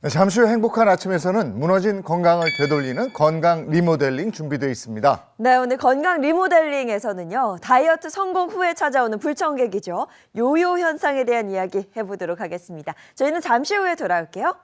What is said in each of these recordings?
네, 잠시 후 행복한 아침에서는 무너진 건강을 되돌리는 건강 리모델링 준비되어 있습니다. 네, 오늘 건강 리모델링에서는요, 다이어트 성공 후에 찾아오는 불청객이죠. 요요 현상에 대한 이야기 해보도록 하겠습니다. 저희는 잠시 후에 돌아올게요.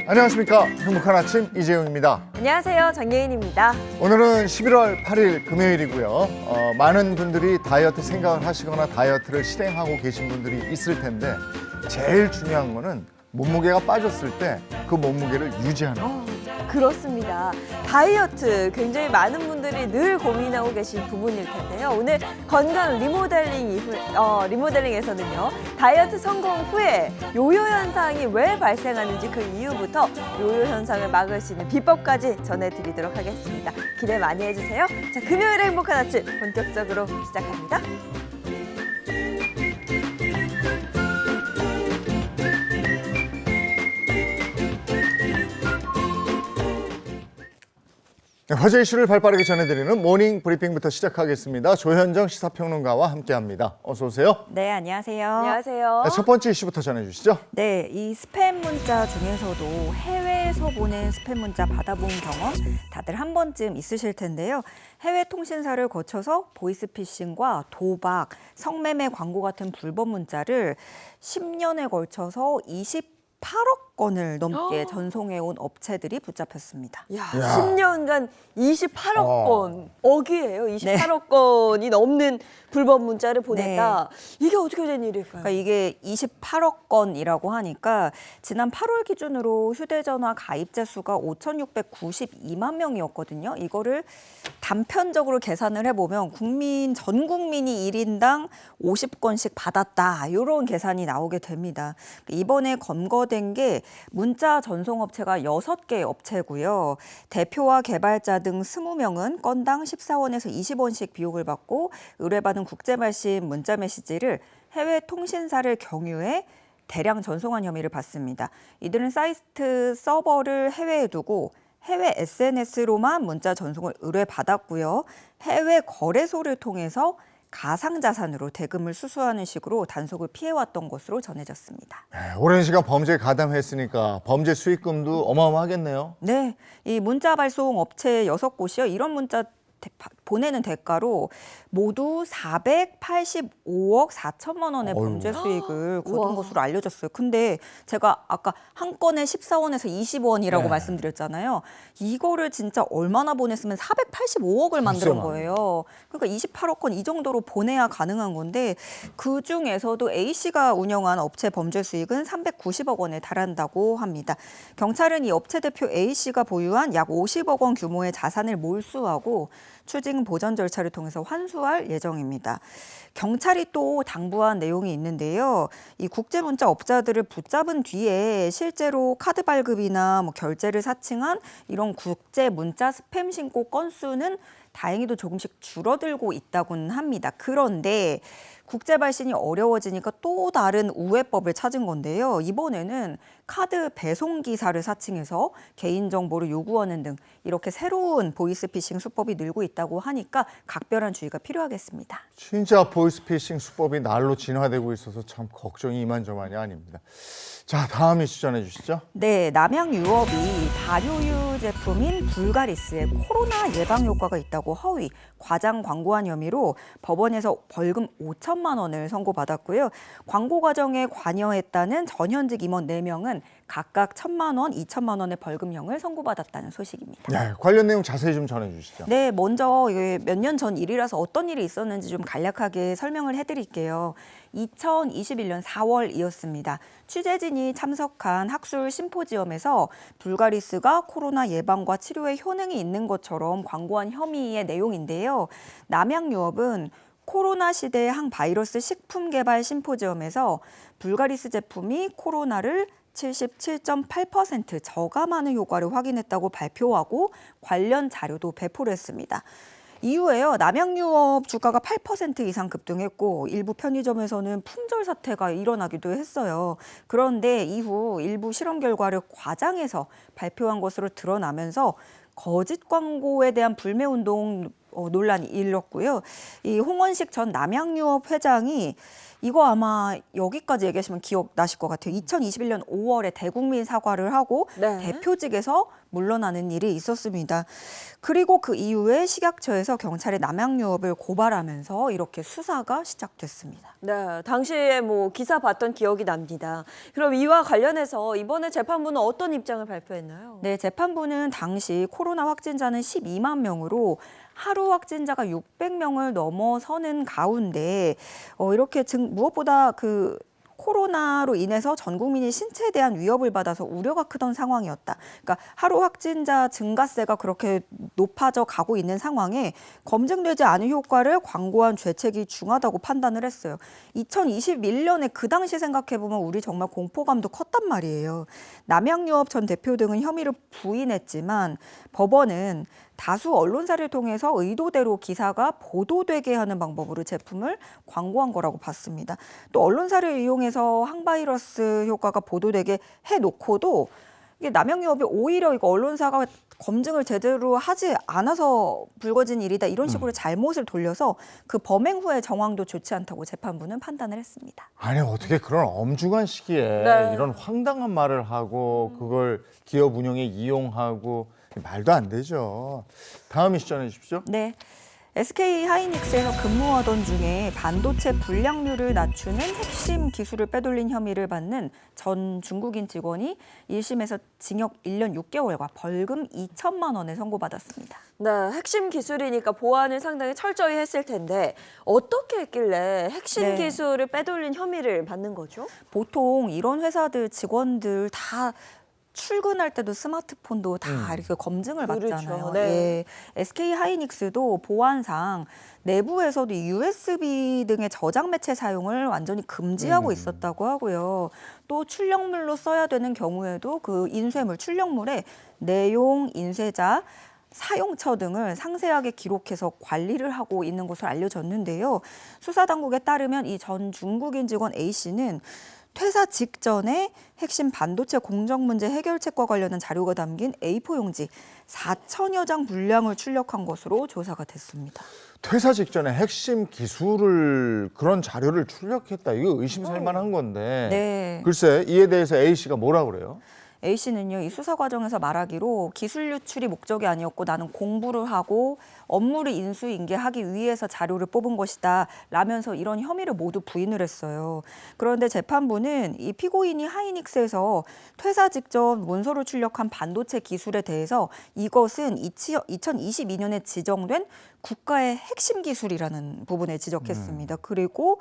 안녕하십니까. 행복한 아침 이재용입니다. 안녕하세요, 정예인입니다. 오늘은 11월 8일 금요일이고요. 많은 분들이 다이어트 생각을 하시거나 다이어트를 실행하고 계신 분들이 있을 텐데 제일 중요한 거는 몸무게가 빠졌을 때 그 몸무게를 유지하는 거. 그렇습니다. 다이어트 굉장히 많은 분들이 늘 고민하고 계신 부분일 텐데요. 오늘 건강 리모델링에서는요. 다이어트 성공 후에 요요 현상이 왜 발생하는지 그 이유부터 요요 현상을 막을 수 있는 비법까지 전해드리도록 하겠습니다. 기대 많이 해주세요. 자, 금요일의 행복한 아침 본격적으로 시작합니다. 네, 화제 이슈를 발빠르게 전해드리는 모닝 브리핑부터 시작하겠습니다. 조현정 시사평론가와 함께합니다. 어서 오세요. 네, 안녕하세요. 안녕하세요. 네, 첫 번째 이슈부터 전해주시죠. 네, 이 스팸 문자 중에서도 해외에서 보낸 스팸 문자 받아본 경험 다들 한 번쯤 있으실 텐데요. 해외 통신사를 거쳐서 보이스피싱과 도박, 성매매 광고 같은 불법 문자를 10년에 걸쳐서 28억 건을 넘게 전송해온 업체들이 붙잡혔습니다. 야, 10년간 28억 건, 억이에요. 28억 건이 넘는 불법 문자를 보냈다. 이게 어떻게 된 일일까요? 그러니까 이게 28억 건이라고 하니까 지난 8월 기준으로 휴대전화 가입자 수가 5,692만 명이었거든요. 이거를 단편적으로 계산을 해보면 전 국민이 1인당 50건씩 받았다. 이런 계산이 나오게 됩니다. 이번에 검거된 게 문자 전송업체가 6개 업체고요. 대표와 개발자 등 20명은 건당 14원에서 20원씩 비용을 받고 의뢰받은 국제발신 문자 메시지를 해외 통신사를 경유해 대량 전송한 혐의를 받습니다. 이들은 사이트 서버를 해외에 두고 해외 SNS로만 문자 전송을 의뢰받았고요. 해외 거래소를 통해서 가상자산으로 대금을 수수하는 식으로 단속을 피해왔던 것으로 전해졌습니다. 네, 오랜 시간 범죄에 가담했으니까 범죄 수익금도 어마어마하겠네요. 네, 이 문자 발송 업체 6곳이요. 이런 문자 보내는 대가로 모두 485억 4천만 원의 범죄 수익을 거둔 것으로 알려졌어요. 근데 제가 아까 한 건에 14원에서 20원이라고 말씀드렸잖아요. 이거를 진짜 얼마나 보냈으면 485억을 만드는 거예요. 그러니까 28억 건 이 정도로 보내야 가능한 건데 그중에서도 A씨가 운영한 업체 범죄 수익은 390억 원에 달한다고 합니다. 경찰은 이 업체 대표 A씨가 보유한 약 50억 원 규모의 자산을 몰수하고 추징 보전 절차를 통해서 환수할 예정입니다. 경찰이 또 당부한 내용이 있는데요. 이 국제문자 업자들을 붙잡은 뒤에 실제로 카드 발급이나 결제를 사칭한 이런 국제문자 스팸 신고 건수는 다행히도 조금씩 줄어들고 있다고는 합니다. 그런데 국제 발신이 어려워지니까 또 다른 우회법을 찾은 건데요. 이번에는 카드 배송 기사를 사칭해서 개인정보를 요구하는 등 이렇게 새로운 보이스피싱 수법이 늘고 있다고 하니까 각별한 주의가 필요하겠습니다. 진짜 보이스피싱 수법이 날로 진화되고 있어서 참 걱정이 이만저만이 아닙니다. 자, 다음 이슈 전해주시죠. 네, 남양 유업이 발효유 제품인 불가리스에 코로나 예방 효과가 있다고 허위, 과장 광고한 혐의로 법원에서 벌금 5천만 원을 선고받았고요. 광고 과정에 관여했다는 전현직 임원 4명은 각각 1,000만 원, 2천만 원의 벌금형을 선고받았다는 소식입니다. 네, 관련 내용 자세히 좀 전해주시죠. 네, 먼저 몇 년 전 일이라서 어떤 일이 있었는지 좀 간략하게 설명을 해드릴게요. 2021년 4월이었습니다. 취재진이 참석한 학술 심포지엄에서 불가리스가 코로나 예방과 치료에 효능이 있는 것처럼 광고한 혐의의 내용인데요. 남양유업은 코로나 시대의 항바이러스 식품 개발 심포지엄에서 불가리스 제품이 코로나를 77.8% 저감하는 효과를 확인했다고 발표하고 관련 자료도 배포를 했습니다. 이후에요. 남양유업 주가가 8% 이상 급등했고 일부 편의점에서는 품절 사태가 일어나기도 했어요. 그런데 이후 일부 실험 결과를 과장해서 발표한 것으로 드러나면서 거짓 광고에 대한 불매운동 논란이 일렀고요. 이 홍원식 전 남양유업 회장이 이거 아마 여기까지 얘기하시면 기억나실 것 같아요. 2021년 5월에 대국민 사과를 하고 네. 대표직에서 물러나는 일이 있었습니다. 그리고 그 이후에 식약처에서 경찰이 남양유업을 고발하면서 이렇게 수사가 시작됐습니다. 네, 당시에 뭐 기사 봤던 기억이 납니다. 그럼 이와 관련해서 이번에 재판부는 어떤 입장을 발표했나요? 네, 재판부는 당시 코로나 확진자는 12만 명으로 하루 확진자가 600명을 넘어서는 가운데 이렇게 무엇보다 그 코로나로 인해서 전 국민이 신체에 대한 위협을 받아서 우려가 크던 상황이었다. 그러니까 하루 확진자 증가세가 그렇게 높아져 가고 있는 상황에 검증되지 않은 효과를 광고한 죄책이 중하다고 판단을 했어요. 2021년에 그 당시 생각해보면 우리 정말 공포감도 컸단 말이에요. 남양유업 전 대표 등은 혐의를 부인했지만 법원은 다수 언론사를 통해서 의도대로 기사가 보도되게 하는 방법으로 제품을 광고한 거라고 봤습니다. 또 언론사를 이용해서 항바이러스 효과가 보도되게 해놓고도 이게 남양유업이 오히려 이거 언론사가 검증을 제대로 하지 않아서 불거진 일이다 이런 식으로 잘못을 돌려서 그 범행 후의 정황도 좋지 않다고 재판부는 판단을 했습니다. 아니 어떻게 그런 엄중한 시기에 네. 이런 황당한 말을 하고 그걸 기업 운영에 이용하고 말도 안 되죠. 다음 이슈 전해 주십시오. 네. SK 하이닉스에서 근무하던 중에 반도체 불량률을 낮추는 핵심 기술을 빼돌린 혐의를 받는 전 중국인 직원이 1심에서 징역 1년 6개월과 벌금 2천만 원을 선고받았습니다. 네, 핵심 기술이니까 보안을 상당히 철저히 했을 텐데 어떻게 했길래 핵심 네. 기술을 빼돌린 혐의를 받는 거죠? 보통 이런 회사들 직원들 다 출근할 때도 스마트폰도 다 이렇게 검증을 그렇죠. 받잖아요. 네. 예. SK 하이닉스도 보안상 내부에서도 이 USB 등의 저장 매체 사용을 완전히 금지하고 있었다고 하고요. 또 출력물로 써야 되는 경우에도 그 인쇄물, 출력물에 내용, 인쇄자, 사용처 등을 상세하게 기록해서 관리를 하고 있는 것으로 알려졌는데요. 수사당국에 따르면 이 전 중국인 직원 A씨는 퇴사 직전에 핵심 반도체 공정 문제 해결책과 관련한 자료가 담긴 A4 용지 4천여 장 분량을 출력한 것으로 조사가 됐습니다. 퇴사 직전에 핵심 기술을 그런 자료를 출력했다. 이거 의심살 만한 건데. 네. 글쎄 이에 대해서 A 씨가 뭐라 그래요? A씨는요, 이 수사 과정에서 말하기로 기술 유출이 목적이 아니었고 나는 공부를 하고 업무를 인수인계하기 위해서 자료를 뽑은 것이다 라면서 이런 혐의를 모두 부인을 했어요. 그런데 재판부는 이 피고인이 하이닉스에서 퇴사 직전 문서를 출력한 반도체 기술에 대해서 이것은 2022년에 지정된 국가의 핵심 기술이라는 부분을 지적했습니다. 그리고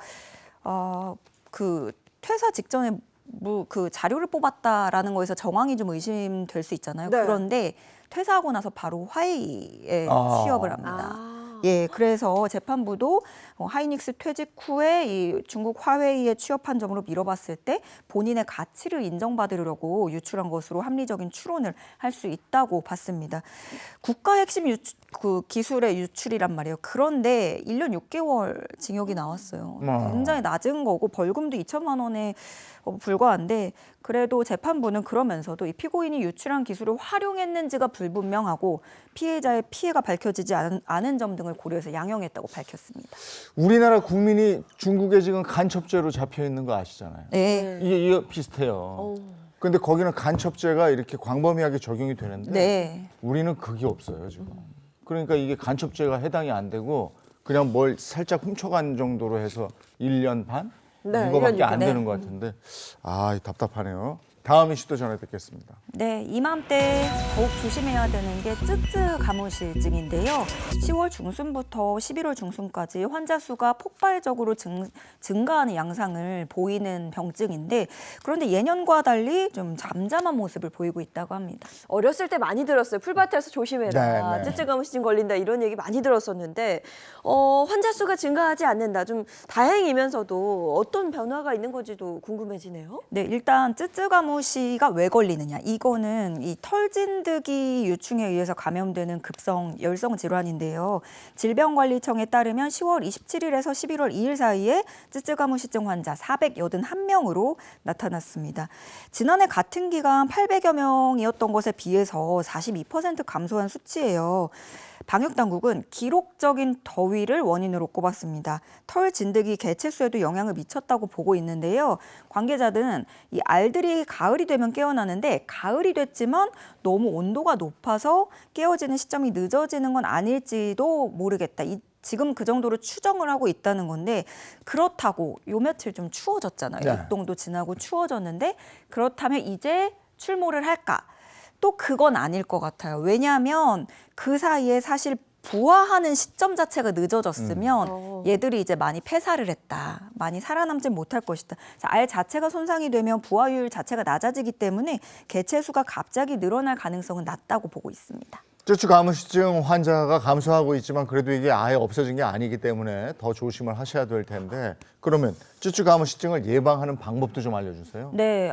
그 퇴사 직전에 그 자료를 뽑았다라는 거에서 정황이 좀 의심될 수 있잖아요. 네. 그런데 퇴사하고 나서 바로 화웨이에 취업을 합니다. 아. 예, 그래서 재판부도 하이닉스 퇴직 후에 이 중국 화웨이에 취업한 점으로 미뤄봤을 때 본인의 가치를 인정받으려고 유출한 것으로 합리적인 추론을 할 수 있다고 봤습니다. 국가 핵심 그 기술의 유출이란 말이에요. 그런데 1년 6개월 징역이 나왔어요. 굉장히 낮은 거고 벌금도 2천만 원에 불과한데 그래도 재판부는 그러면서도 이 피고인이 유출한 기술을 활용했는지가 불분명하고 피해자의 피해가 밝혀지지 않은 점 등을 고려해서 양형했다고 밝혔습니다. 우리나라 국민이 중국에 지금 간첩죄로 잡혀 있는 거 아시잖아요. 네. 이게 비슷해요. 근데 거기는 간첩죄가 이렇게 광범위하게 적용이 되는데 네. 우리는 그게 없어요 지금. 그러니까 이게 간첩죄가 해당이 안 되고 그냥 뭘 살짝 훔쳐간 정도로 해서 1년 반? 네, 이거밖에 1년 안 네. 되는 것 같은데 답답하네요. 다음 이슈도 전해 듣겠습니다. 네, 이맘때 더욱 조심해야 되는 게 쯔쯔 가무실증인데요. 10월 중순부터 11월 중순까지 환자 수가 폭발적으로 증가하는 양상을 보이는 병증인데 그런데 예년과 달리 좀 잠잠한 모습을 보이고 있다고 합니다. 어렸을 때 많이 들었어요. 풀밭에서 조심해라. 네, 네. 쯔쯔가무시증 걸린다 이런 얘기 많이 들었었는데 환자 수가 증가하지 않는다. 좀 다행이면서도 어떤 변화가 있는 건지도 궁금해지네요. 네, 일단 쯔쯔가무시가 왜 걸리느냐. 이거는 이 털진드기 유충에 의해서 감염되는 급성 열성 질환인데요. 질병관리청에 따르면 10월 27일에서 11월 2일 사이에 쯔쯔가무시증 환자 481명으로 나타났습니다. 지난해 같은 기간 800여 명이었던 것에 비해서 42% 감소한 수치예요. 방역당국은 기록적인 더위를 원인으로 꼽았습니다. 털 진드기 개체수에도 영향을 미쳤다고 보고 있는데요. 관계자들은 이 알들이 가을이 되면 깨어나는데 가을이 됐지만 너무 온도가 높아서 깨어지는 시점이 늦어지는 건 아닐지도 모르겠다. 지금 그 정도로 추정을 하고 있다는 건데 그렇다고 요 며칠 좀 추워졌잖아요. 네. 입동도 지나고 추워졌는데 그렇다면 이제 출몰을 할까? 또 그건 아닐 것 같아요. 왜냐하면 그 사이에 사실 부화하는 시점 자체가 늦어졌으면 얘들이 이제 많이 폐사를 했다. 많이 살아남지 못할 것이다. 알 자체가 손상이 되면 부화율 자체가 낮아지기 때문에 개체 수가 갑자기 늘어날 가능성은 낮다고 보고 있습니다. 쭈쭈가무시증 환자가 감소하고 있지만 그래도 이게 아예 없어진 게 아니기 때문에 더 조심을 하셔야 될 텐데 그러면 쭈쭈가무시증을 예방하는 방법도 좀 알려주세요. 네,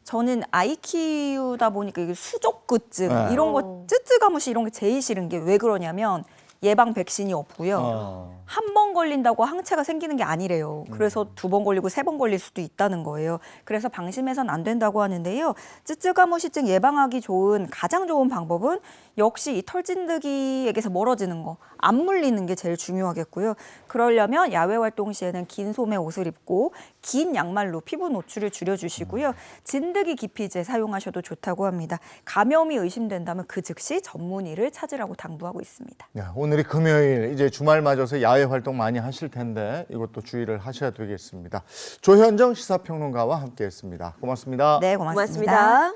저는 아이 키우다 보니까 이게 수족구증 네. 이런 거 쯔쯔가무시 이런 게 제일 싫은 게 왜 그러냐면 예방 백신이 없고요. 한 번 걸린다고 항체가 생기는 게 아니래요. 그래서 2번 걸리고 3번 걸릴 수도 있다는 거예요. 그래서 방심해서는 안 된다고 하는데요. 쯔쯔가무시증 예방하기 가장 좋은 방법은 역시 이 털진드기에게서 멀어지는 거, 안 물리는 게 제일 중요하겠고요. 그러려면 야외 활동 시에는 긴 소매 옷을 입고 긴 양말로 피부 노출을 줄여주시고요. 진드기 기피제 사용하셔도 좋다고 합니다. 감염이 의심된다면 그 즉시 전문의를 찾으라고 당부하고 있습니다. 야, 오늘이 금요일 이제 주말 맞아서 야외 활동 많이 하실 텐데 이것도 주의를 하셔야 되겠습니다. 조현정 시사평론가와 함께했습니다. 고맙습니다. 네, 고맙습니다. 고맙습니다.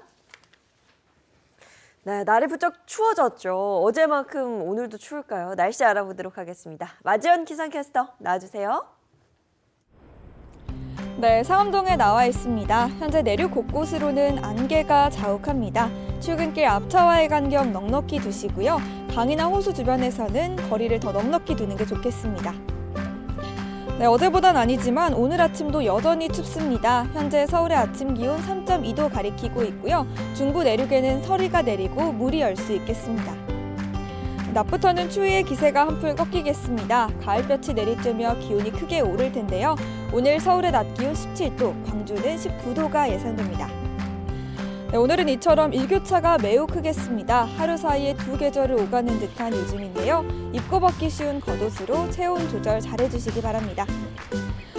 네, 날이 부쩍 추워졌죠. 어제만큼 오늘도 추울까요? 날씨 알아보도록 하겠습니다. 마지연 기상캐스터 나와주세요. 네, 상암동에 나와 있습니다. 현재 내륙 곳곳으로는 안개가 자욱합니다. 출근길 앞차와의 간격 넉넉히 두시고요. 강이나 호수 주변에서는 거리를 더 넉넉히 두는 게 좋겠습니다. 네, 어제보단 아니지만 오늘 아침도 여전히 춥습니다. 현재 서울의 아침 기온 3.2도 가리키고 있고요. 중부 내륙에는 서리가 내리고 물이 열 수 있겠습니다. 낮부터는 추위의 기세가 한풀 꺾이겠습니다. 가을볕이 내리쬐며 기온이 크게 오를 텐데요. 오늘 서울의 낮 기온 17도, 광주는 19도가 예상됩니다. 네, 오늘은 이처럼 일교차가 매우 크겠습니다. 하루 사이에 2계절을 오가는 듯한 요즘인데요. 입고 벗기 쉬운 겉옷으로 체온 조절 잘해주시기 바랍니다.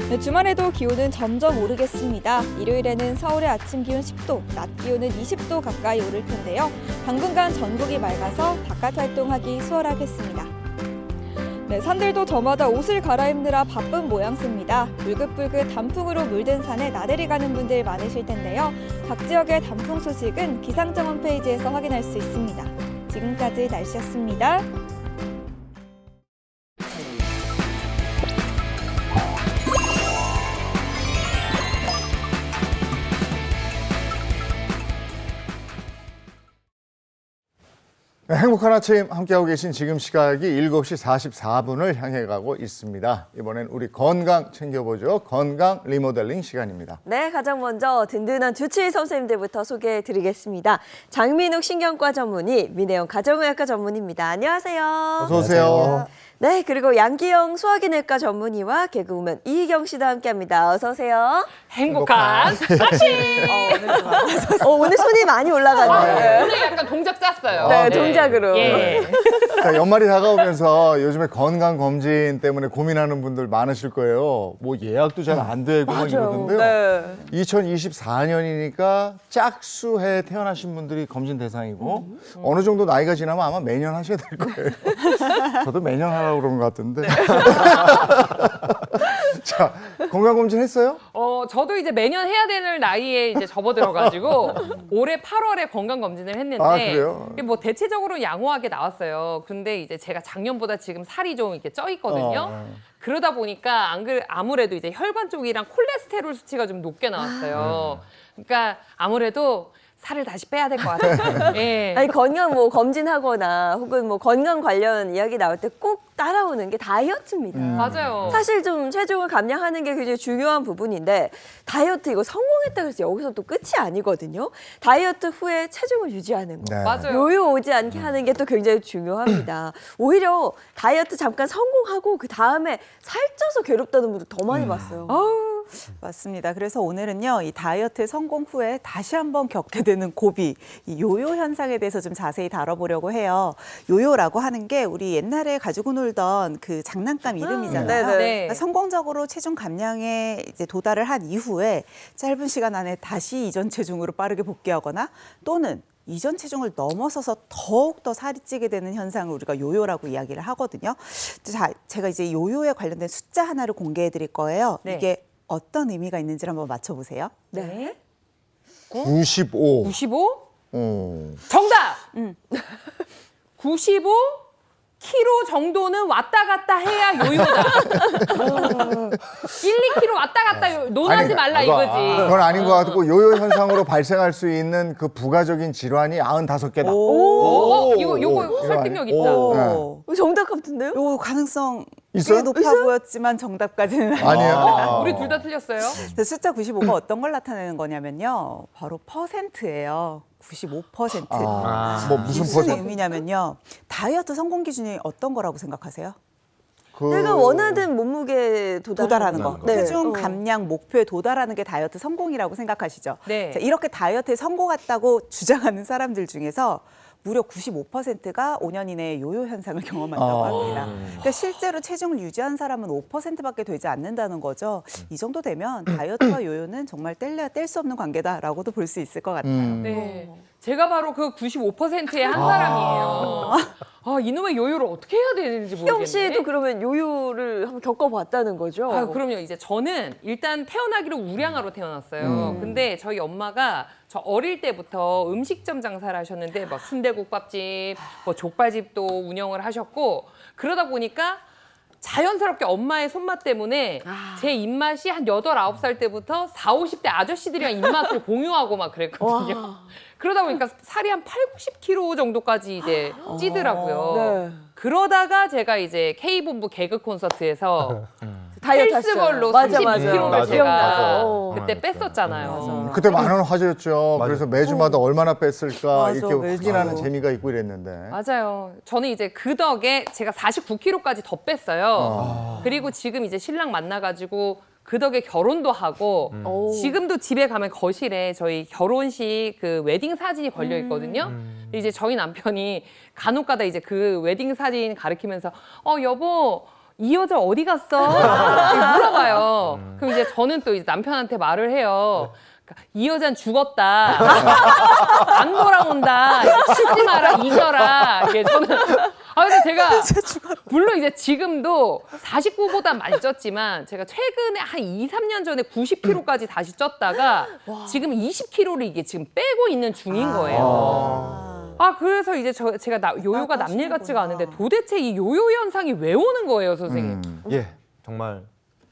네, 주말에도 기온은 점점 오르겠습니다. 일요일에는 서울의 아침 기온 10도, 낮 기온은 20도 가까이 오를 텐데요. 당분간 전국이 맑아서 바깥 활동하기 수월하겠습니다. 네, 산들도 저마다 옷을 갈아입느라 바쁜 모양새입니다. 울긋불긋 단풍으로 물든 산에 나들이 가는 분들 많으실 텐데요. 각 지역의 단풍 소식은 기상청 홈페이지에서 확인할 수 있습니다. 지금까지 날씨였습니다. 네, 행복한 아침 함께하고 계신 지금 시각이 7시 44분을 향해 가고 있습니다. 이번엔 우리 건강 챙겨보죠. 건강 리모델링 시간입니다. 네, 가장 먼저 든든한 주치의 선생님들부터 소개해드리겠습니다. 장민욱 신경과 전문의, 민혜영 가정의학과 전문의입니다. 안녕하세요. 어서 오세요. 네, 그리고 양기영 소화기내과 전문의와 개그우먼 이희경 씨도 함께합니다. 어서 오세요. 행복한 아침! 오늘 손이 많이 올라가네요. 오늘 약간 동작 짰어요. 네, 동작으로. 예. 자, 연말이 다가오면서 요즘에 건강 검진 때문에 고민하는 분들 많으실 거예요. 뭐 예약도 잘 안 되고 막 이러던데요. 네. 2024년이니까 짝수해 태어나신 분들이 검진 대상이고 어느 정도 나이가 지나면 아마 매년 하셔야 될 거예요. 저도 매년 하라고 그런 것 같은데. 자, 건강검진 했어요? 저도 이제 매년 해야 되는 나이에 이제 접어들어가지고 올해 8월에 건강검진을 했는데 아, 그래요? 이게 뭐 대체적으로 양호하게 나왔어요. 근데 이제 제가 작년보다 지금 살이 좀 이렇게 쪄 있거든요. 그러다 보니까 아무래도 이제 혈관 쪽이랑 콜레스테롤 수치가 좀 높게 나왔어요. 그러니까 아무래도 살을 다시 빼야 될 것 같아요. 예. 아니 건강 뭐 검진하거나 혹은 뭐 건강 관련 이야기 나올 때 꼭 따라오는 게 다이어트입니다. 맞아요. 사실 좀 체중을 감량하는 게 굉장히 중요한 부분인데 다이어트 이거 성공했다 그래서 여기서 또 끝이 아니거든요. 다이어트 후에 체중을 유지하는 거. 네. 맞아요. 요요 오지 않게 하는 게 또 굉장히 중요합니다. 오히려 다이어트 잠깐 성공하고 그 다음에 살쪄서 괴롭다는 분들 더 많이 봤어요. 맞습니다. 그래서 오늘은요, 이 다이어트 성공 후에 다시 한번 겪게 되는 고비, 이 요요 현상에 대해서 좀 자세히 다뤄보려고 해요. 요요라고 하는 게 우리 옛날에 가지고 놀던 그 장난감 이름이잖아요. 네네. 네. 그러니까 성공적으로 체중 감량에 이제 도달을 한 이후에 짧은 시간 안에 다시 이전 체중으로 빠르게 복귀하거나 또는 이전 체중을 넘어서서 더욱더 살이 찌게 되는 현상을 우리가 요요라고 이야기를 하거든요. 자, 제가 이제 요요에 관련된 숫자 하나를 공개해 드릴 거예요. 네. 이게 어떤 의미가 있는지를 한번 맞춰보세요. 네. 95. 95? 음. 정답! 95 kg 정도는 왔다 갔다 해야 요요다. 1-2kg 왔다 갔다 논하지 말라 이거지. 그건 아닌 것 같고 요요 현상으로 발생할 수 있는 그 부가적인 질환이 95개다. 요거 설득력 있다. 오. 정답 같은데요? 요 가능성 있어요? 꽤 높아 보였지만 정답까지는 아니에요. 우리 둘 다 틀렸어요. 숫자 95가 어떤 걸 나타내는 거냐면요. 바로 퍼센트예요. 95%. 뭐 무슨 무슨 퍼센트? 의미냐면요. 다이어트 성공 기준이 어떤 거라고 생각하세요? 내가 원하는 몸무게에 도달하는 거. 네. 체중 감량 목표에 도달하는 게 다이어트 성공이라고 생각하시죠? 네. 자, 이렇게 다이어트에 성공했다고 주장하는 사람들 중에서 무려 95%가 5년 이내에 요요 현상을 경험한다고 합니다. 그러니까 실제로 체중을 유지한 사람은 5%밖에 되지 않는다는 거죠. 이 정도 되면 다이어트와 요요는 정말 뗄래야 뗄 수 없는 관계다라고도 볼 수 있을 것 같아요. 네. 제가 바로 그 95%의 한 사람이에요. 이놈의 요요를 어떻게 해야 되는지 모르겠네. 희영 씨도 그러면 요요를 한번 겪어봤다는 거죠? 그럼요. 이제 저는 일단 태어나기로 우량아로 태어났어요. 근데 저희 엄마가 저 어릴 때부터 음식점 장사를 하셨는데 뭐 순대국밥집, 뭐 족발집도 운영을 하셨고 그러다 보니까 자연스럽게 엄마의 손맛 때문에 제 입맛이 한 8, 9살 때부터 40, 50대 아저씨들이랑 입맛을 공유하고 막 그랬거든요. 그러다 보니까 살이 한 80, 90kg 정도까지 이제 찌더라고요. 네. 그러다가 제가 이제 K본부 개그 콘서트에서 다이어트 헬스걸로 맞아, 32kg를 맞아. 제가 기억나죠. 그때 뺐었잖아요. 그때 많은 화제였죠. 그래서 매주마다 얼마나 뺐을까 맞아, 이렇게 매주. 확인하는 재미가 있고 이랬는데. 맞아요. 저는 이제 그 덕에 제가 49kg까지 더 뺐어요. 그리고 지금 이제 신랑 만나가지고 그 덕에 결혼도 하고 지금도 집에 가면 거실에 저희 결혼식 그 웨딩 사진이 걸려 있거든요. 근데 이제 저희 남편이 간혹가다 이제 그 웨딩 사진 가리키면서 여보 이 여자 어디 갔어? 이렇게 물어봐요. 그럼 이제 저는 또 이제 남편한테 말을 해요. 그러니까 이 여자는 죽었다. 안 돌아온다. 치지 마라, 잊어라. 이게 저는. 근데 제가 물론 이제 지금도 49보다 많이 쪘지만 제가 최근에 한 2, 3년 전에 90kg까지 다시 쪘다가 지금 20kg를 이게 지금 빼고 있는 중인 거예요. 그래서 이제 제가 요요가 남일 같지가 않은데 도대체 이 요요 현상이 왜 오는 거예요, 선생님? 예, 정말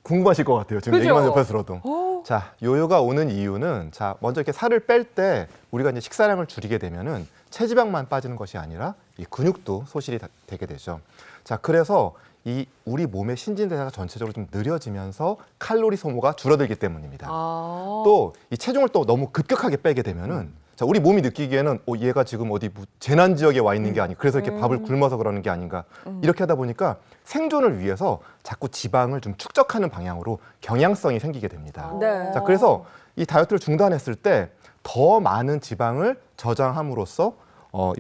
궁금하실 것 같아요. 지금 그죠? 얘기만 옆에서 들어도. 자, 요요가 오는 이유는 자, 먼저 이렇게 살을 뺄 때 우리가 이제 식사량을 줄이게 되면은 체지방만 빠지는 것이 아니라 이 근육도 소실이 되게 되죠. 자, 그래서 이 우리 몸의 신진대사가 전체적으로 좀 느려지면서 칼로리 소모가 줄어들기 때문입니다. 또 이 체중을 또 너무 급격하게 빼게 되면은 자, 우리 몸이 느끼기에는 얘가 지금 어디 재난 지역에 와 있는 게 아니고 그래서 이렇게 밥을 굶어서 그러는 게 아닌가 이렇게 하다 보니까 생존을 위해서 자꾸 지방을 좀 축적하는 방향으로 경향성이 생기게 됩니다. 네. 자, 그래서 이 다이어트를 중단했을 때 더 많은 지방을 저장함으로써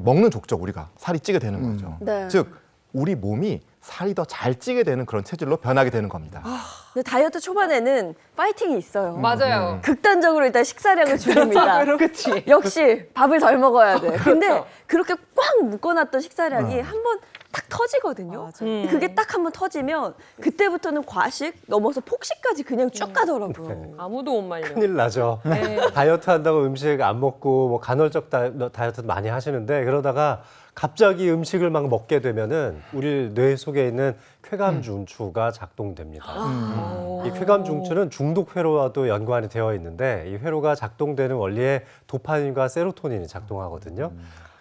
먹는 족적 우리가 살이 찌게 되는 거죠. 네. 즉 우리 몸이 살이 더 잘 찌게 되는 그런 체질로 변하게 되는 겁니다. 근데 다이어트 초반에는 파이팅이 있어요. 맞아요. 극단적으로 일단 식사량을 줄입니다. 그렇지. 역시 밥을 덜 먹어야 돼. 근데 그렇죠. 그렇게 꽉 묶어놨던 식사량이 한번 딱 터지거든요. 맞아. 그게 딱 한번 터지면 그때부터는 과식 넘어서 폭식까지 그냥 쭉 가더라고요. 아무도 못 말려. 큰일 나죠. 네. 다이어트 한다고 음식 안 먹고 뭐 간헐적 다이어트 많이 하시는데 그러다가 갑자기 음식을 막 먹게 되면은 우리 뇌 속에 있는 쾌감 중추가 작동됩니다. 이 쾌감 중추는 중독 회로와도 연관이 되어 있는데 이 회로가 작동되는 원리에 도파민과 세로토닌이 작동하거든요.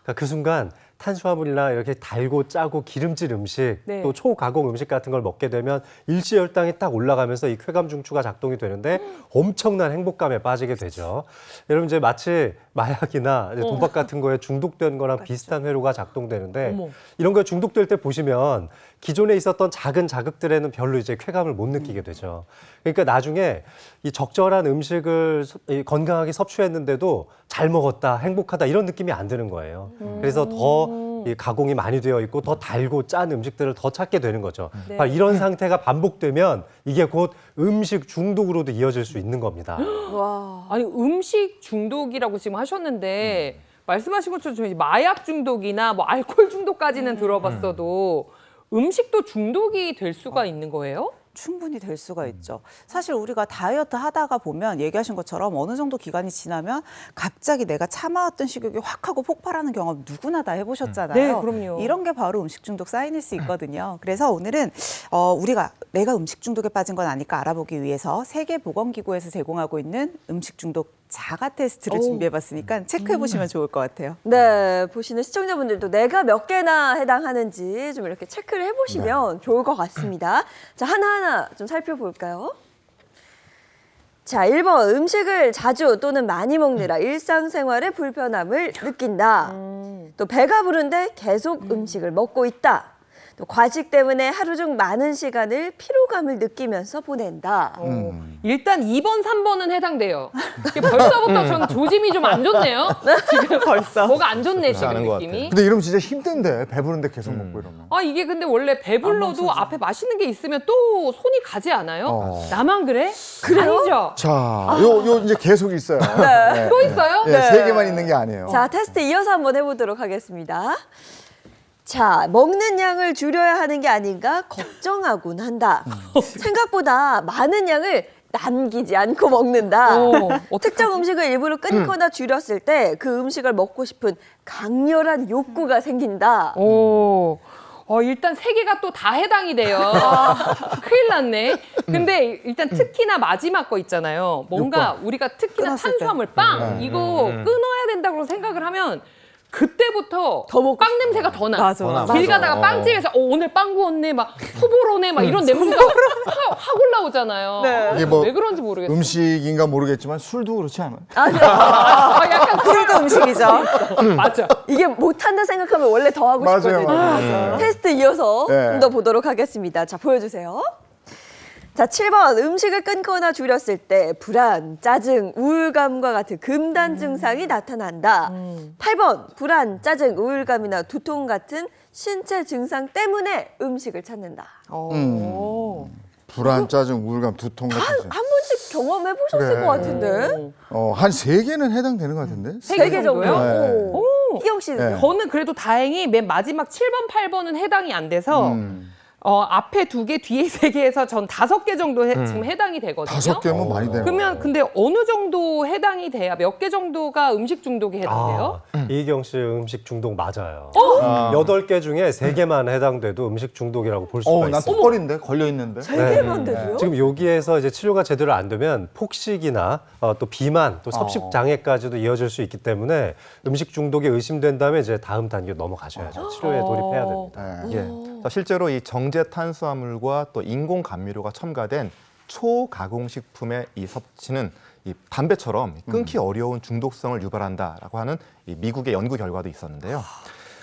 그러니까 그 순간 탄수화물이나 이렇게 달고 짜고 기름질 음식 네. 또 초가공 음식 같은 걸 먹게 되면 일지혈당이 딱 올라가면서 이 쾌감 중추가 작동이 되는데 엄청난 행복감에 빠지게 되죠. 여러분 이제 마치 마약이나 이제 도박 같은 거에 중독된 거랑 비슷한 회로가 작동되는데 어머. 이런 거에 중독될 때 보시면 기존에 있었던 작은 자극들에는 별로 이제 쾌감을 못 느끼게 되죠. 그러니까 나중에 이 적절한 음식을 건강하게 섭취했는데도 잘 먹었다, 행복하다 이런 느낌이 안 드는 거예요. 그래서 더 이 가공이 많이 되어 있고 더 달고 짠 음식들을 더 찾게 되는 거죠. 바로 이런 상태가 반복되면 이게 곧 음식 중독으로도 이어질 수 있는 겁니다. 와. 아니 음식 중독이라고 지금 하셨는데 말씀하신 것처럼 저희 마약 중독이나 뭐 알코올 중독까지는 들어봤어도 음식도 중독이 될 수가 있는 거예요? 충분히 될 수가 있죠. 사실 우리가 다이어트 하다가 보면 얘기하신 것처럼 어느 정도 기간이 지나면 갑자기 내가 참아왔던 식욕이 확 하고 폭발하는 경험 누구나 다 해보셨잖아요. 네, 그럼요. 이런 게 바로 음식 중독 사인일 수 있거든요. 그래서 오늘은 우리가 내가 음식 중독에 빠진 건 아닐까 알아보기 위해서 세계보건기구에서 제공하고 있는 음식 중독 자가 테스트를 준비해봤으니까 체크해보시면 좋을 것 같아요. 네, 보시는 시청자분들도 내가 몇 개나 해당하는지 좀 이렇게 체크를 해보시면 좋을 것 같습니다. 자, 하나하나 좀 살펴볼까요? 자, 1번 음식을 자주 또는 많이 먹느라 일상생활에 불편함을 느낀다. 또 배가 부른데 계속 음식을 먹고 있다. 또 과식 때문에 하루 중 많은 시간을 피로감을 느끼면서 보낸다. 일단 2번, 3번은 해당돼요. 이게 벌써부터 저는 조짐이 좀 안 좋네요. 지금 벌써 뭐가 안 좋네 지금 않은 것 느낌이. 근데 이러면 진짜 힘든데 배부른데 계속 먹고 이러면. 아 이게 근데 원래 배불러도 앞에 맛있는 게 있으면 또 손이 가지 않아요? 나만 그래? 그래요? 아니죠? 자, 요 이제 계속 있어요. 네. 또 있어요? 네, 세 개만 있는 게 아니에요. 자, 테스트 이어서 한번 해보도록 하겠습니다. 자, 먹는 양을 줄여야 하는 게 아닌가 걱정하곤 한다. 생각보다 많은 양을 남기지 않고 먹는다. 특정 음식을 일부러 끊거나 줄였을 때 그 음식을 먹고 싶은 강렬한 욕구가 생긴다. 오. 일단 세 개가 또 다 해당이 돼요. 큰일 났네. 근데 일단 특히나 마지막 거 있잖아요. 뭔가 우리가 특히나 끊었을 때. 탄수화물, 빵 이거 끊어야 된다고 생각을 하면 그때부터 빵 냄새가 더 나. 맞아. 길 가다가 빵집에서 오늘 빵 구웠네, 막 소보로네, 막 이런 냄새가 확 올라오잖아요. 네. 이게 뭐 왜 그런지 모르겠어요. 음식인가 모르겠지만 술도 그렇지 않아요? 약간 술도 음식이죠. 맞아. 이게 못한다 생각하면 원래 더 하고 맞아요, 싶거든요. 맞아요. 테스트 이어서 네. 좀 더 보도록 하겠습니다. 자, 보여주세요. 자, 7번 음식을 끊거나 줄였을 때 불안, 짜증, 우울감과 같은 금단 증상이 나타난다. 8번 불안, 짜증, 우울감이나 두통 같은 신체 증상 때문에 음식을 찾는다. 불안, 짜증, 우울감, 두통 같은. 한 번씩 경험해 보셨을 그래. 것 같은데. 한 세 개는 해당되는 것 같은데. 세 세 개 개 정도요? 네. 오. 희경 씨는요? 네. 저는 그래도 다행히 맨 마지막 7번, 8번은 해당이 안 돼서 앞에 2개, 뒤에 3개에서 전 5개 정도 지금 해당이 되거든요. 5개면 많이 되는 그러면 근데 어느 정도 해당이 돼야 몇 개 정도가 음식 중독에 해당돼요? 이희경 씨 음식 중독 맞아요. 8개 중에 3개만 해당돼도 음식 중독이라고 볼 수가 난 있어요. 턱걸인데 걸려 있는데. 세 개만 돼도요? 지금 여기에서 이제 치료가 제대로 안 되면 폭식이나 또 비만, 또 섭식 장애까지도 이어질 수 있기 때문에 음식 중독이 의심된다면 이제 다음 단계로 넘어가셔야죠. 치료에 돌입해야 됩니다. 네. 예. 자, 실제로 이 정제 탄수화물과 또 인공 감미료가 첨가된 초가공식품의 이 섭취는 이 담배처럼 끊기 어려운 중독성을 유발한다라고 하는 이 미국의 연구 결과도 있었는데요.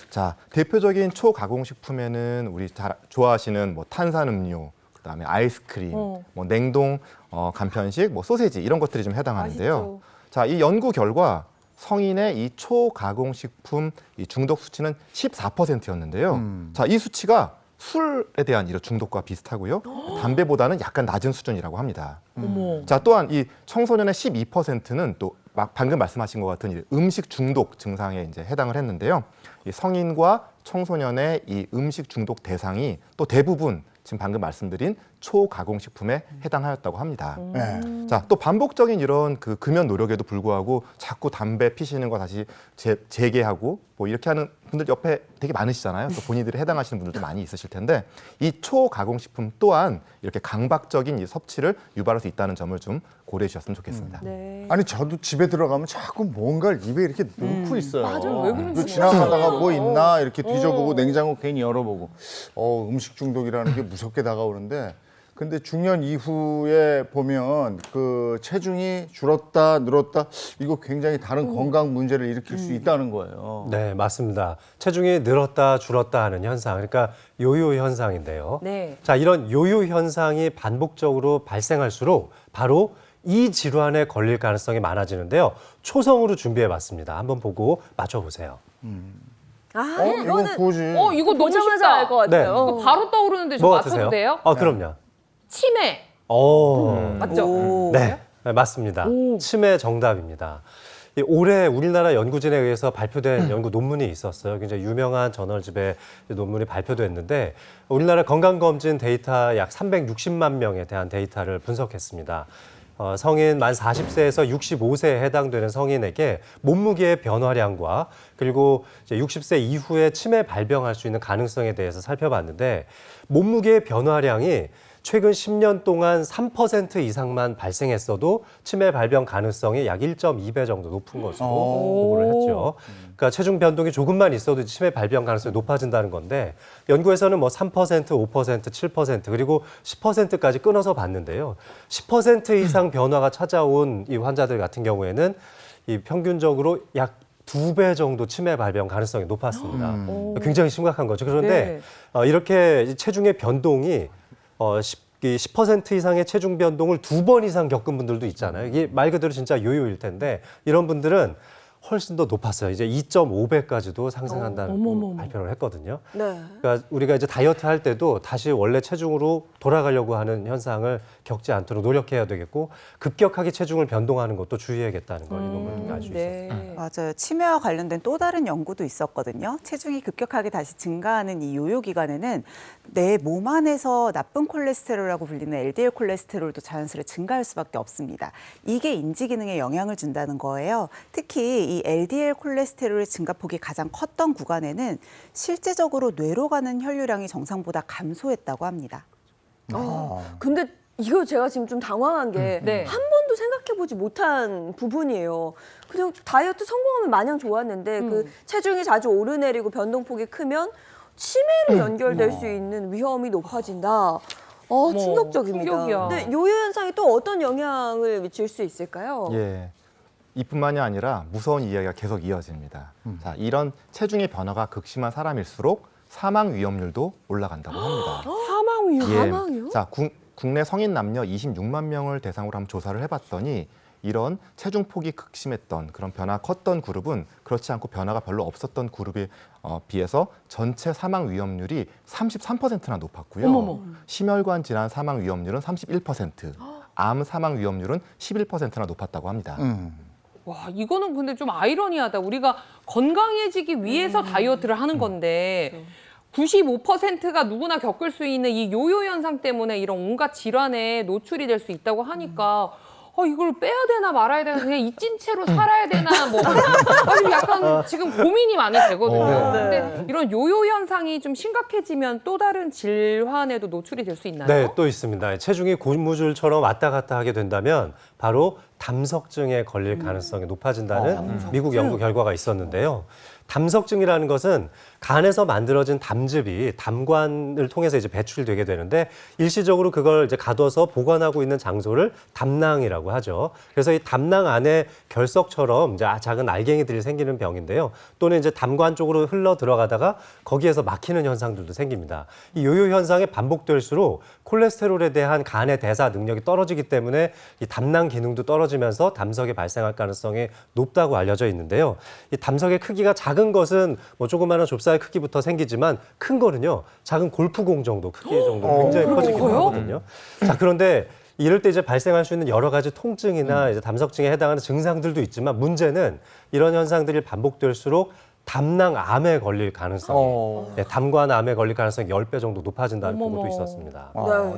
자, 대표적인 초가공식품에는 우리 잘 좋아하시는 뭐 탄산음료, 그다음에 아이스크림, 뭐 냉동 간편식, 뭐 소세지 이런 것들이 좀 해당하는데요. 자, 이 연구 결과 성인의 이 초가공식품 이 중독 수치는 14%였는데요. 자, 이 수치가 술에 대한 이런 중독과 비슷하고요. 담배보다는 약간 낮은 수준이라고 합니다. 자, 또한 이 청소년의 12%는 또 방금 말씀하신 것 같은 이 음식 중독 증상에 이제 해당을 했는데요. 이 성인과 청소년의 이 음식 중독 대상이 또 대부분 지금 방금 말씀드린 초가공식품에 해당하였다고 합니다. 네. 자, 또 반복적인 이런 그 금연 노력에도 불구하고 자꾸 담배 피시는 거 다시 재개하고 뭐 이렇게 하는 분들 옆에 되게 많으시잖아요. 또 본인들이 해당하시는 분들도 많이 있으실 텐데 이 초가공식품 또한 이렇게 강박적인 이 섭취를 유발할 수 있다는 점을 좀 고려해 주셨으면 좋겠습니다. 네. 아니 저도 집에 들어가면 자꾸 뭔가를 입에 이렇게 넣고 있어요. 맞아요. 왜 그런지 그 지나가다가 뭐 있나 이렇게 뒤져보고 냉장고 괜히 열어보고 음식 중독이라는 게 무섭게 다가오는데 근데 중년 이후에 보면 그 체중이 줄었다 늘었다 이거 굉장히 다른 건강 문제를 일으킬 수 있다는 거예요. 네, 맞습니다. 체중이 늘었다 줄었다 하는 현상, 그러니까 요요 현상인데요. 네. 자, 이런 요요 현상이 반복적으로 발생할수록 바로 이 질환에 걸릴 가능성이 많아지는데요. 초성으로 준비해봤습니다. 한번 보고 맞춰보세요. 이건 이거는 그거지. 이거 너무 보자마자 쉽다. 알 것 같아요. 네. 이거 바로 떠오르는데 좀 뭐 맞춰도 같으세요? 돼요? 그럼요. 치매. 맞죠? 네, 맞습니다. 치매 정답입니다. 올해 우리나라 연구진에 의해서 발표된 연구 논문이 있었어요. 굉장히 유명한 저널집에 논문이 발표됐는데 우리나라 건강검진 데이터 약 360만 명에 대한 데이터를 분석했습니다. 성인 만 40세에서 65세에 해당되는 성인에게 몸무게의 변화량과 그리고 이제 60세 이후에 치매 발병할 수 있는 가능성에 대해서 살펴봤는데 몸무게의 변화량이 최근 10년 동안 3% 이상만 발생했어도 치매 발병 가능성이 약 1.2배 정도 높은 것으로 보고를 했죠. 그러니까 체중 변동이 조금만 있어도 치매 발병 가능성이 높아진다는 건데 연구에서는 뭐 3%, 5%, 7% 그리고 10%까지 끊어서 봤는데요. 10% 이상 변화가 찾아온 이 환자들 같은 경우에는 이 평균적으로 약 2배 정도 치매 발병 가능성이 높았습니다. 굉장히 심각한 거죠. 그런데 이렇게 체중의 변동이 10% 이상의 체중 변동을 2번 이상 겪은 분들도 있잖아요. 이게 말 그대로 진짜 요요일 텐데 이런 분들은 훨씬 더 높았어요. 이제 2.5배까지도 상승한다는 발표를 했거든요. 네. 그러니까 우리가 이제 다이어트 할 때도 다시 원래 체중으로 돌아가려고 하는 현상을 겪지 않도록 노력해야 되겠고 급격하게 체중을 변동하는 것도 주의해야겠다는 걸 이 논문을 통해 알 수 있었어요. 맞아요. 치매와 관련된 또 다른 연구도 있었거든요. 체중이 급격하게 다시 증가하는 이 요요 기간에는 내 몸 안에서 나쁜 콜레스테롤이라고 불리는 LDL 콜레스테롤도 자연스레 증가할 수밖에 없습니다. 이게 인지 기능에 영향을 준다는 거예요. 특히 이 LDL 콜레스테롤의 증가폭이 가장 컸던 구간에는 실제적으로 뇌로 가는 혈류량이 정상보다 감소했다고 합니다. 근데 이거 제가 지금 좀 당황한 게 네. 한 번도 생각해보지 못한 부분이에요. 그냥 다이어트 성공하면 마냥 좋았는데 그 체중이 자주 오르내리고 변동폭이 크면 치매로 연결될 수 있는 위험이 높아진다. 충격적입니다. 충격이야. 근데 요요 현상이 또 어떤 영향을 미칠 수 있을까요? 예. 이뿐만이 아니라 무서운 이야기가 계속 이어집니다. 자, 이런 체중의 변화가 극심한 사람일수록 사망 위험률도 올라간다고 합니다. 사망 위험. 사망이요? 자, 국내 성인 남녀 26만 명을 대상으로 한번 조사를 해봤더니 이런 체중 폭이 극심했던 그런 변화가 컸던 그룹은 그렇지 않고 변화가 별로 없었던 그룹에 비해서 전체 사망 위험률이 33%나 높았고요. 심혈관 질환 사망 위험률은 31%, 암 사망 위험률은 11%나 높았다고 합니다. 와, 이거는 근데 좀 아이러니하다. 우리가 건강해지기 위해서 다이어트를 하는 건데 95%가 누구나 겪을 수 있는 이 요요 현상 때문에 이런 온갖 질환에 노출이 될 수 있다고 하니까 이걸 빼야 되나 말아야 되나 그냥 이 찐 채로 살아야 되나 뭐 지금 약간 지금 고민이 많이 되거든요. 근데 이런 요요 현상이 좀 심각해지면 또 다른 질환에도 노출이 될 수 있나요? 네, 또 있습니다. 체중이 고무줄처럼 왔다 갔다 하게 된다면 바로 담석증에 걸릴 가능성이 높아진다는 미국 연구 결과가 있었는데요. 담석증이라는 것은 간에서 만들어진 담즙이 담관을 통해서 이제 배출되게 되는데 일시적으로 그걸 이제 가둬서 보관하고 있는 장소를 담낭이라고 하죠. 그래서 이 담낭 안에 결석처럼 이제 작은 알갱이들이 생기는 병인데요. 또는 이제 담관 쪽으로 흘러 들어가다가 거기에서 막히는 현상들도 생깁니다. 이 요요 현상이 반복될수록 콜레스테롤에 대한 간의 대사 능력이 떨어지기 때문에 이 담낭 기능도 떨어지면서 담석이 발생할 가능성이 높다고 알려져 있는데요. 이 담석의 크기가 작은 것은 뭐 조그마한 좁쌀 크기부터 생기지만 큰 거는요 작은 골프공 정도 크기 정도 굉장히 커지기도 하거든요. 자, 그런데 이럴 때 이제 발생할 수 있는 여러 가지 통증이나 이제 담석증에 해당하는 증상들도 있지만 문제는 이런 현상들이 반복될수록 담낭암에 걸릴 가능성이 어. 네, 담관암에 걸릴 가능성이 10배 정도 높아진다는 어머머. 보고도 있었습니다.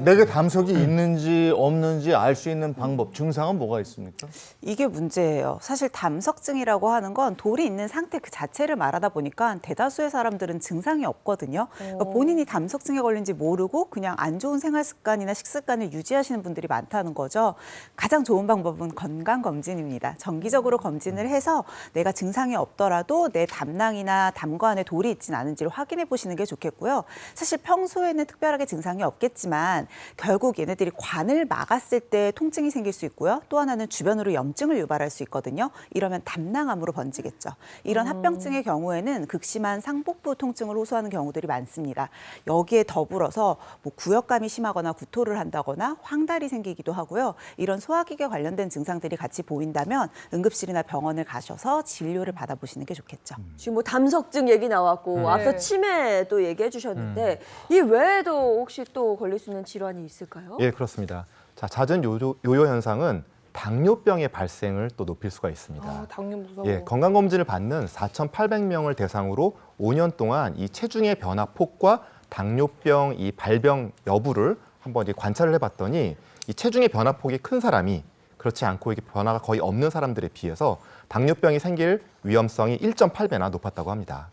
내게 담석이 있는지 없는지 알 수 있는 방법, 증상은 뭐가 있습니까? 이게 문제예요. 사실 담석증이라고 하는 건 돌이 있는 상태 그 자체를 말하다 보니까 대다수의 사람들은 증상이 없거든요. 그러니까 본인이 담석증에 걸린지 모르고 그냥 안 좋은 생활 습관이나 식습관을 유지하시는 분들이 많다는 거죠. 가장 좋은 방법은 건강검진입니다. 정기적으로 검진을 해서 내가 증상이 없더라도 내 담낭이나 담관에 돌이 있진 않은지를 확인해 보시는 게 좋겠고요. 사실 평소에는 특별하게 증상이 없겠지만 결국 얘네들이 관을 막았을 때 통증이 생길 수 있고요. 또 하나는 주변으로 염증을 유발할 수 있거든요. 이러면 담낭암으로 번지겠죠. 이런 합병증의 경우에는 극심한 상복부 통증을 호소하는 경우들이 많습니다. 여기에 더불어서 뭐 구역감이 심하거나 구토를 한다거나 황달이 생기기도 하고요. 이런 소화기계 관련된 증상들이 같이 보인다면 응급실이나 병원을 가셔서 진료를 받아보시는 게 좋겠죠. 지금 뭐 담석증 얘기 나왔고 앞서 네. 치매도 얘기해 주셨는데 이 외에도 혹시 또 걸릴 수 있는 질환이 있을까요? 예, 그렇습니다. 자, 잦은 요요 현상은 당뇨병의 발생을 또 높일 수가 있습니다. 아, 당뇨 무서워. 예, 건강검진을 받는 4,800명을 대상으로 5년 동안 이 체중의 변화 폭과 당뇨병 이 발병 여부를 한번 이제 관찰을 해봤더니 이 체중의 변화 폭이 큰 사람이 그렇지 않고 이게 변화가 거의 없는 사람들에 비해서 당뇨병이 생길 위험성이 1.8배나 높았다고 합니다.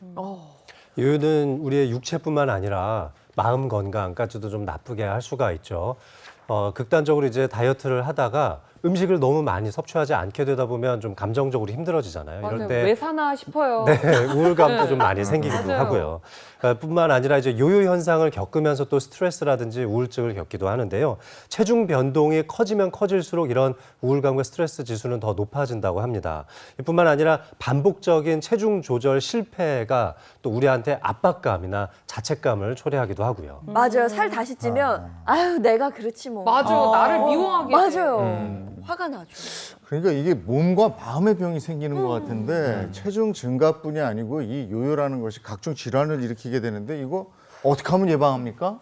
요요는 우리의 육체뿐만 아니라 마음 건강까지도 좀 나쁘게 할 수가 있죠. 극단적으로 이제 다이어트를 하다가 음식을 너무 많이 섭취하지 않게 되다 보면 좀 감정적으로 힘들어지잖아요. 맞아요. 이럴 때 왜 사나 싶어요. 네, 우울감도 좀 많이 생기기도 맞아요. 하고요. 뿐만 아니라 이제 요요 현상을 겪으면서 또 스트레스라든지 우울증을 겪기도 하는데요. 체중 변동이 커지면 커질수록 이런 우울감과 스트레스 지수는 더 높아진다고 합니다. 뿐만 아니라 반복적인 체중 조절 실패가 또 우리한테 압박감이나 자책감을 초래하기도 하고요. 맞아요. 살 다시 찌면 아유 내가 그렇지 뭐. 맞아. 나를 미워하게. 돼. 맞아요. 화가 나죠. 그러니까 이게 몸과 마음의 병이 생기는 것 같은데 체중 증가뿐이 아니고 이 요요라는 것이 각종 질환을 일으키게 되는데 이거 어떻게 하면 예방합니까?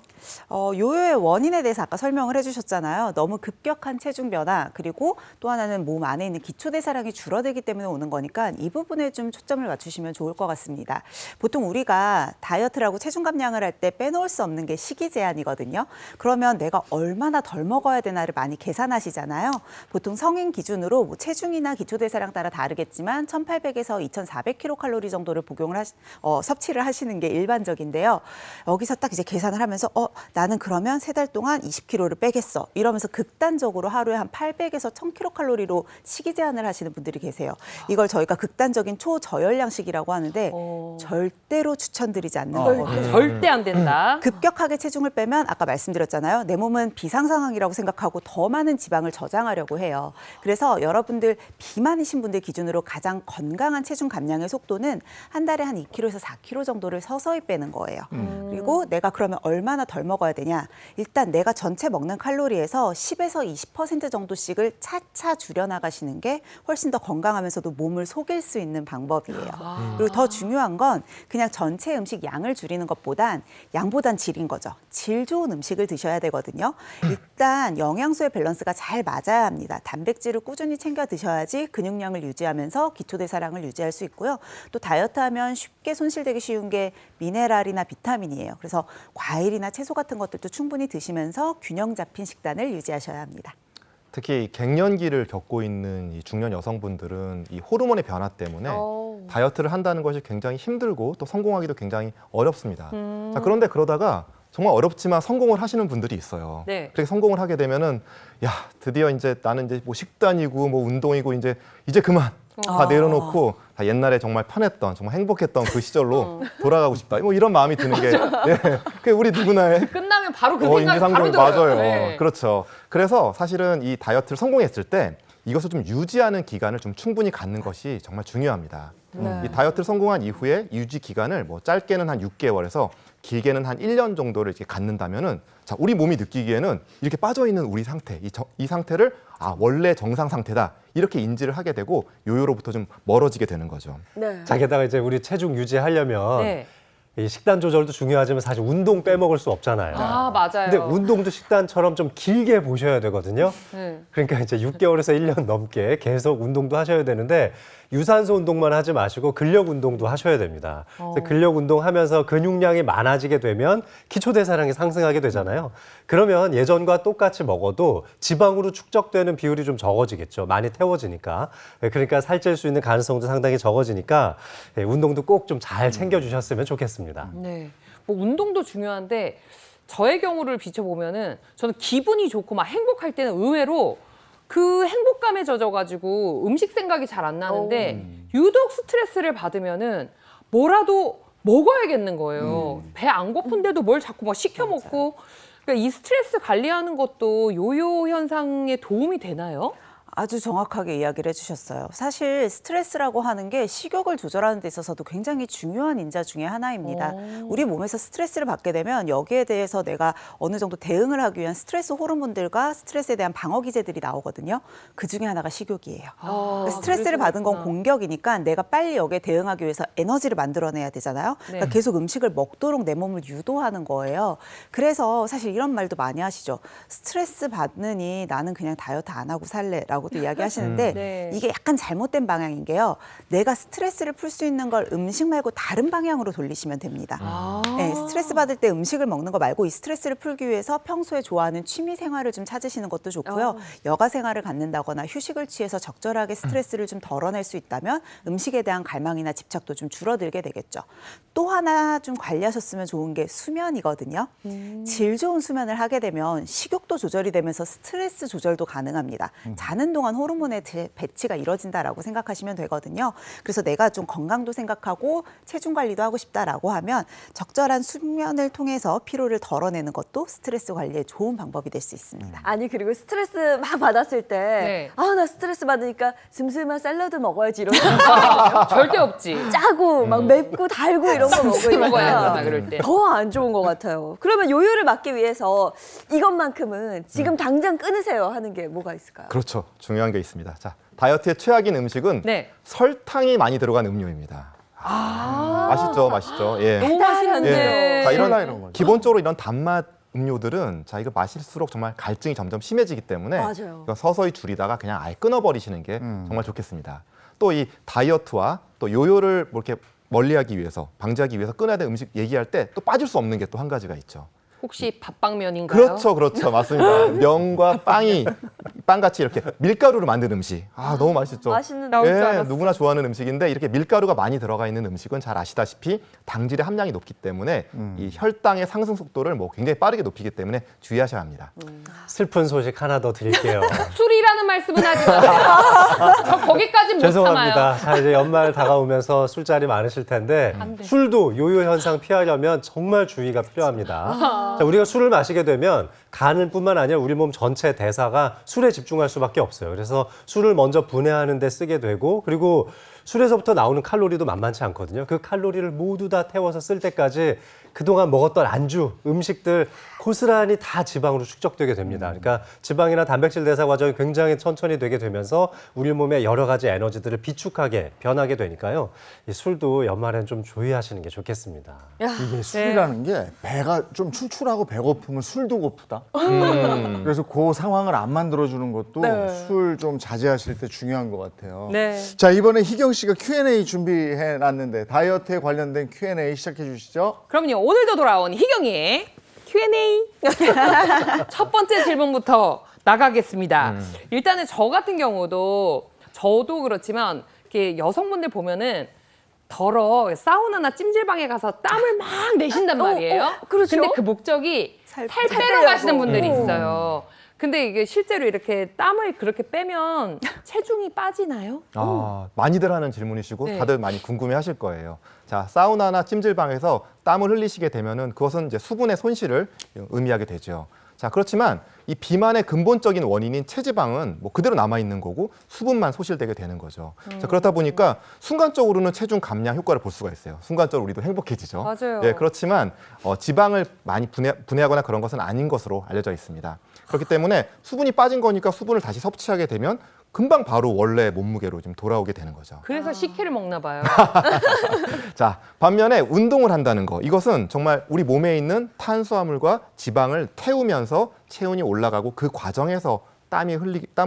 요요의 원인에 대해서 아까 설명을 해주셨잖아요. 너무 급격한 체중 변화 그리고 또 하나는 몸 안에 있는 기초대사량이 줄어들기 때문에 오는 거니까 이 부분에 좀 초점을 맞추시면 좋을 것 같습니다. 보통 우리가 다이어트를 하고 체중 감량을 할 때 빼놓을 수 없는 게 식이 제한이거든요. 그러면 내가 얼마나 덜 먹어야 되나를 많이 계산하시잖아요. 보통 성인 기준으로 뭐 체중이나 기초대사량 따라 다르겠지만 1,800에서 2,400kcal 정도를 섭취를 하시는 게 일반적인데요. 여기서 딱 이제 계산을 하면서 나는 그러면 3달 동안 20kg를 빼겠어. 이러면서 극단적으로 하루에 한 800에서 1000kcal로 식이 제한을 하시는 분들이 계세요. 이걸 저희가 극단적인 초저열량식이라고 하는데 절대로 추천드리지 않는 거예요. 절대 안 된다. 급격하게 체중을 빼면 아까 말씀드렸잖아요. 내 몸은 비상 상황이라고 생각하고 더 많은 지방을 저장하려고 해요. 그래서 여러분들 비만이신 분들 기준으로 가장 건강한 체중 감량의 속도는 한 달에 한 2kg에서 4kg 정도를 서서히 빼는 거예요. 그리고 내가 그러면 얼마나 덜 먹어야 되냐? 일단 내가 전체 먹는 칼로리에서 10에서 20% 정도씩을 차차 줄여나가시는 게 훨씬 더 건강하면서도 몸을 속일 수 있는 방법이에요. 그리고 더 중요한 건 그냥 전체 음식 양을 줄이는 것보단 양보단 질인 거죠. 질 좋은 음식을 드셔야 되거든요. 일단 영양소의 밸런스가 잘 맞아야 합니다. 단백질을 꾸준히 챙겨 드셔야지 근육량을 유지하면서 기초대사량을 유지할 수 있고요. 또 다이어트하면 쉽게 손실되기 쉬운 게 미네랄이나 비타민이에요. 그래서 과일이나 채소 같은 것들도 충분히 드시면서 균형 잡힌 식단을 유지하셔야 합니다. 특히 갱년기를 겪고 있는 이 중년 여성분들은 이 호르몬의 변화 때문에 다이어트를 한다는 것이 굉장히 힘들고 또 성공하기도 굉장히 어렵습니다. 자, 그런데 그러다가 정말 어렵지만 성공을 하시는 분들이 있어요. 네. 그렇게 성공을 하게 되면은 야, 드디어 이제 나는 이제 뭐 식단이고 뭐 운동이고 이제 그만 다 내려놓고 다 옛날에 정말 편했던 정말 행복했던 그 시절로 돌아가고 싶다. 뭐 이런 마음이 드는 게 그 우리 누구나의 끝나면 바로 그 생각이 바로 인지상정이 들어요. 맞아요. 네. 그렇죠. 그래서 사실은 이 다이어트를 성공했을 때 이것을 좀 유지하는 기간을 좀 충분히 갖는 것이 정말 중요합니다. 이 다이어트를 성공한 이후에 유지 기간을 뭐 짧게는 한 6개월에서 길게는 한 1년 정도를 이렇게 갖는다면은 자, 우리 몸이 느끼기에는 이렇게 빠져 있는 우리 상태, 이 상태를 원래 정상 상태다. 이렇게 인지를 하게 되고 요요로부터 좀 멀어지게 되는 거죠. 네. 자, 게다가 이제 우리 체중 유지하려면 네. 이 식단 조절도 중요하지만 사실 운동 빼먹을 수 없잖아요. 아, 맞아요. 근데 운동도 식단처럼 좀 길게 보셔야 되거든요. 네. 그러니까 이제 6개월에서 1년 넘게 계속 운동도 하셔야 되는데 유산소 운동만 하지 마시고 근력 운동도 하셔야 됩니다. 그래서 근력 운동하면서 근육량이 많아지게 되면 기초 대사량이 상승하게 되잖아요. 그러면 예전과 똑같이 먹어도 지방으로 축적되는 비율이 좀 적어지겠죠. 많이 태워지니까. 그러니까 살찔 수 있는 가능성도 상당히 적어지니까 운동도 꼭 좀 잘 챙겨주셨으면 좋겠습니다. 네. 뭐 운동도 중요한데 저의 경우를 비춰보면은 저는 기분이 좋고 막 행복할 때는 의외로 그 행복감에 젖어가지고 음식 생각이 잘 안 나는데 유독 스트레스를 받으면은 뭐라도 먹어야겠는 거예요. 배 안 고픈데도 뭘 자꾸 막 시켜 먹고. 그러니까 이 스트레스 관리하는 것도 요요 현상에 도움이 되나요? 아주 정확하게 이야기를 해주셨어요. 사실 스트레스라고 하는 게 식욕을 조절하는 데 있어서도 굉장히 중요한 인자 중에 하나입니다. 우리 몸에서 스트레스를 받게 되면 여기에 대해서 내가 어느 정도 대응을 하기 위한 스트레스 호르몬들과 스트레스에 대한 방어 기제들이 나오거든요. 그 중에 하나가 식욕이에요. 스트레스를 받은 건 공격이니까 내가 빨리 여기에 대응하기 위해서 에너지를 만들어내야 되잖아요. 그러니까 네. 계속 음식을 먹도록 내 몸을 유도하는 거예요. 그래서 사실 이런 말도 많이 하시죠. 스트레스 받느니 나는 그냥 다이어트 안 하고 살래라고도 이야기하시는데 네. 이게 약간 잘못된 방향인 게요. 내가 스트레스를 풀 수 있는 걸 음식 말고 다른 방향으로 돌리시면 됩니다. 네, 스트레스 받을 때 음식을 먹는 거 말고 이 스트레스를 풀기 위해서 평소에 좋아하는 취미 생활을 좀 찾으시는 것도 좋고요. 여가 생활을 갖는다거나 휴식을 취해서 적절하게 스트레스를 좀 덜어낼 수 있다면 음식에 대한 갈망이나 집착도 좀 줄어들게 되겠죠. 또 하나 좀 관리하셨으면 좋은 게 수면이거든요. 질 좋은 수면을 하게 되면 식욕도 조절이 되면서 스트레스 조절도 가능합니다. 자는 동안 호르몬의 배치가 이루어진다라고 생각하시면 되거든요. 그래서 내가 좀 건강도 생각하고 체중 관리도 하고 싶다라고 하면 적절한 수면을 통해서 피로를 덜어내는 것도 스트레스 관리에 좋은 방법이 될 수 있습니다. 아니 그리고 스트레스 막 받았을 때 네. 아 나 스트레스 받으니까 슴슴한 샐러드 먹어야지 이런 거 절대 없지. 짜고 막 맵고 달고 이런 거 먹어야 되나, 먹으니까 그럴 때. 더 안 좋은 것 같아요. 그러면 요요를 막기 위해서 이것만큼은 지금 당장 끊으세요 하는 게 뭐가 있을까요? 그렇죠. 중요한 게 있습니다. 자, 다이어트의 최악인 음식은 네. 설탕이 많이 들어간 음료입니다. 맛있죠, 맛있죠. 예. 너무 맛있는데. 자, 콜라 이런 거죠. 기본적으로 이런 단맛 음료들은 자 이거 마실수록 정말 갈증이 점점 심해지기 때문에 맞아요. 이거 서서히 줄이다가 그냥 아예 끊어버리시는 게 정말 좋겠습니다. 또 이 다이어트와 또 요요를 뭐 이렇게 멀리하기 위해서 방지하기 위해서 끊어야 될 음식 얘기할 때 또 빠질 수 없는 게 또 한 가지가 있죠. 혹시 밥빵면인가요? 그렇죠, 그렇죠, 맞습니다. 면과 빵이 빵같이 이렇게 밀가루로 만든 음식. 아 너무 맛있죠. 맛있는 나올 줄 예, 알았어. 누구나 좋아하는 음식인데 이렇게 밀가루가 많이 들어가 있는 음식은 잘 아시다시피 당질의 함량이 높기 때문에 이 혈당의 상승 속도를 뭐 굉장히 빠르게 높이기 때문에 주의하셔야 합니다. 슬픈 소식 하나 더 드릴게요. 술이라는 말씀은 하지 마세요. 저 거기까지는 못 참아요. 죄송합니다. 자, 이제 연말 다가오면서 술자리 많으실 텐데 안 돼. 술도 요요 현상 피하려면 정말 주의가 필요합니다. 자, 우리가 술을 마시게 되면 간을 뿐만 아니라 우리 몸 전체 대사가 술에 집중할 수밖에 없어요. 그래서 술을 먼저 분해하는 데 쓰게 되고 그리고 술에서부터 나오는 칼로리도 만만치 않거든요. 그 칼로리를 모두 다 태워서 쓸 때까지 그동안 먹었던 안주, 음식들 고스란히 다 지방으로 축적되게 됩니다. 그러니까 지방이나 단백질 대사 과정이 굉장히 천천히 되게 되면서 우리 몸의 여러 가지 에너지들을 비축하게 변하게 되니까요. 이 술도 연말엔 좀 주의하시는 게 좋겠습니다. 이게 술이라는 게 배가 좀 출출하고 배고프면 술도 고프다. 그래서 그 상황을 안 만들어주는 것도 술 좀 자제하실 때 중요한 것 같아요. 네. 자, 이번에 희경 씨가 Q&A 준비해 놨는데 다이어트에 관련된 Q&A 시작해 주시죠. 그럼요. 오늘도 돌아온 희경이의 Q&A. 첫 번째 질문부터 나가겠습니다. 일단은 저 같은 경우도 저도 그렇지만 이렇게 여성분들 보면은 사우나나 찜질방에 가서 땀을 막 내신단 말이에요. 그렇죠. 근데 그 목적이 살 빼러 가시는 분들이 있어요. 근데 이게 실제로 이렇게 땀을 그렇게 빼면 체중이 빠지나요? 아, 많이들 하는 질문이시고 네. 다들 많이 궁금해하실 거예요. 자, 사우나나 찜질방에서 땀을 흘리시게 되면은 그것은 이제 수분의 손실을 의미하게 되죠. 자, 그렇지만 이 비만의 근본적인 원인인 체지방은 뭐 그대로 남아 있는 거고 수분만 소실되게 되는 거죠. 자, 그렇다 보니까 순간적으로는 체중 감량 효과를 볼 수가 있어요. 순간적으로 우리도 행복해지죠. 맞아요. 예, 그렇지만 지방을 많이 분해하거나 그런 것은 아닌 것으로 알려져 있습니다. 그렇기 때문에 수분이 빠진 거니까 수분을 다시 섭취하게 되면 금방 바로 원래 몸무게로 좀 돌아오게 되는 거죠. 그래서 식혜를 먹나 봐요. 자, 반면에 운동을 한다는 거. 이것은 정말 우리 몸에 있는 탄수화물과 지방을 태우면서 체온이 올라가고 그 과정에서 땀을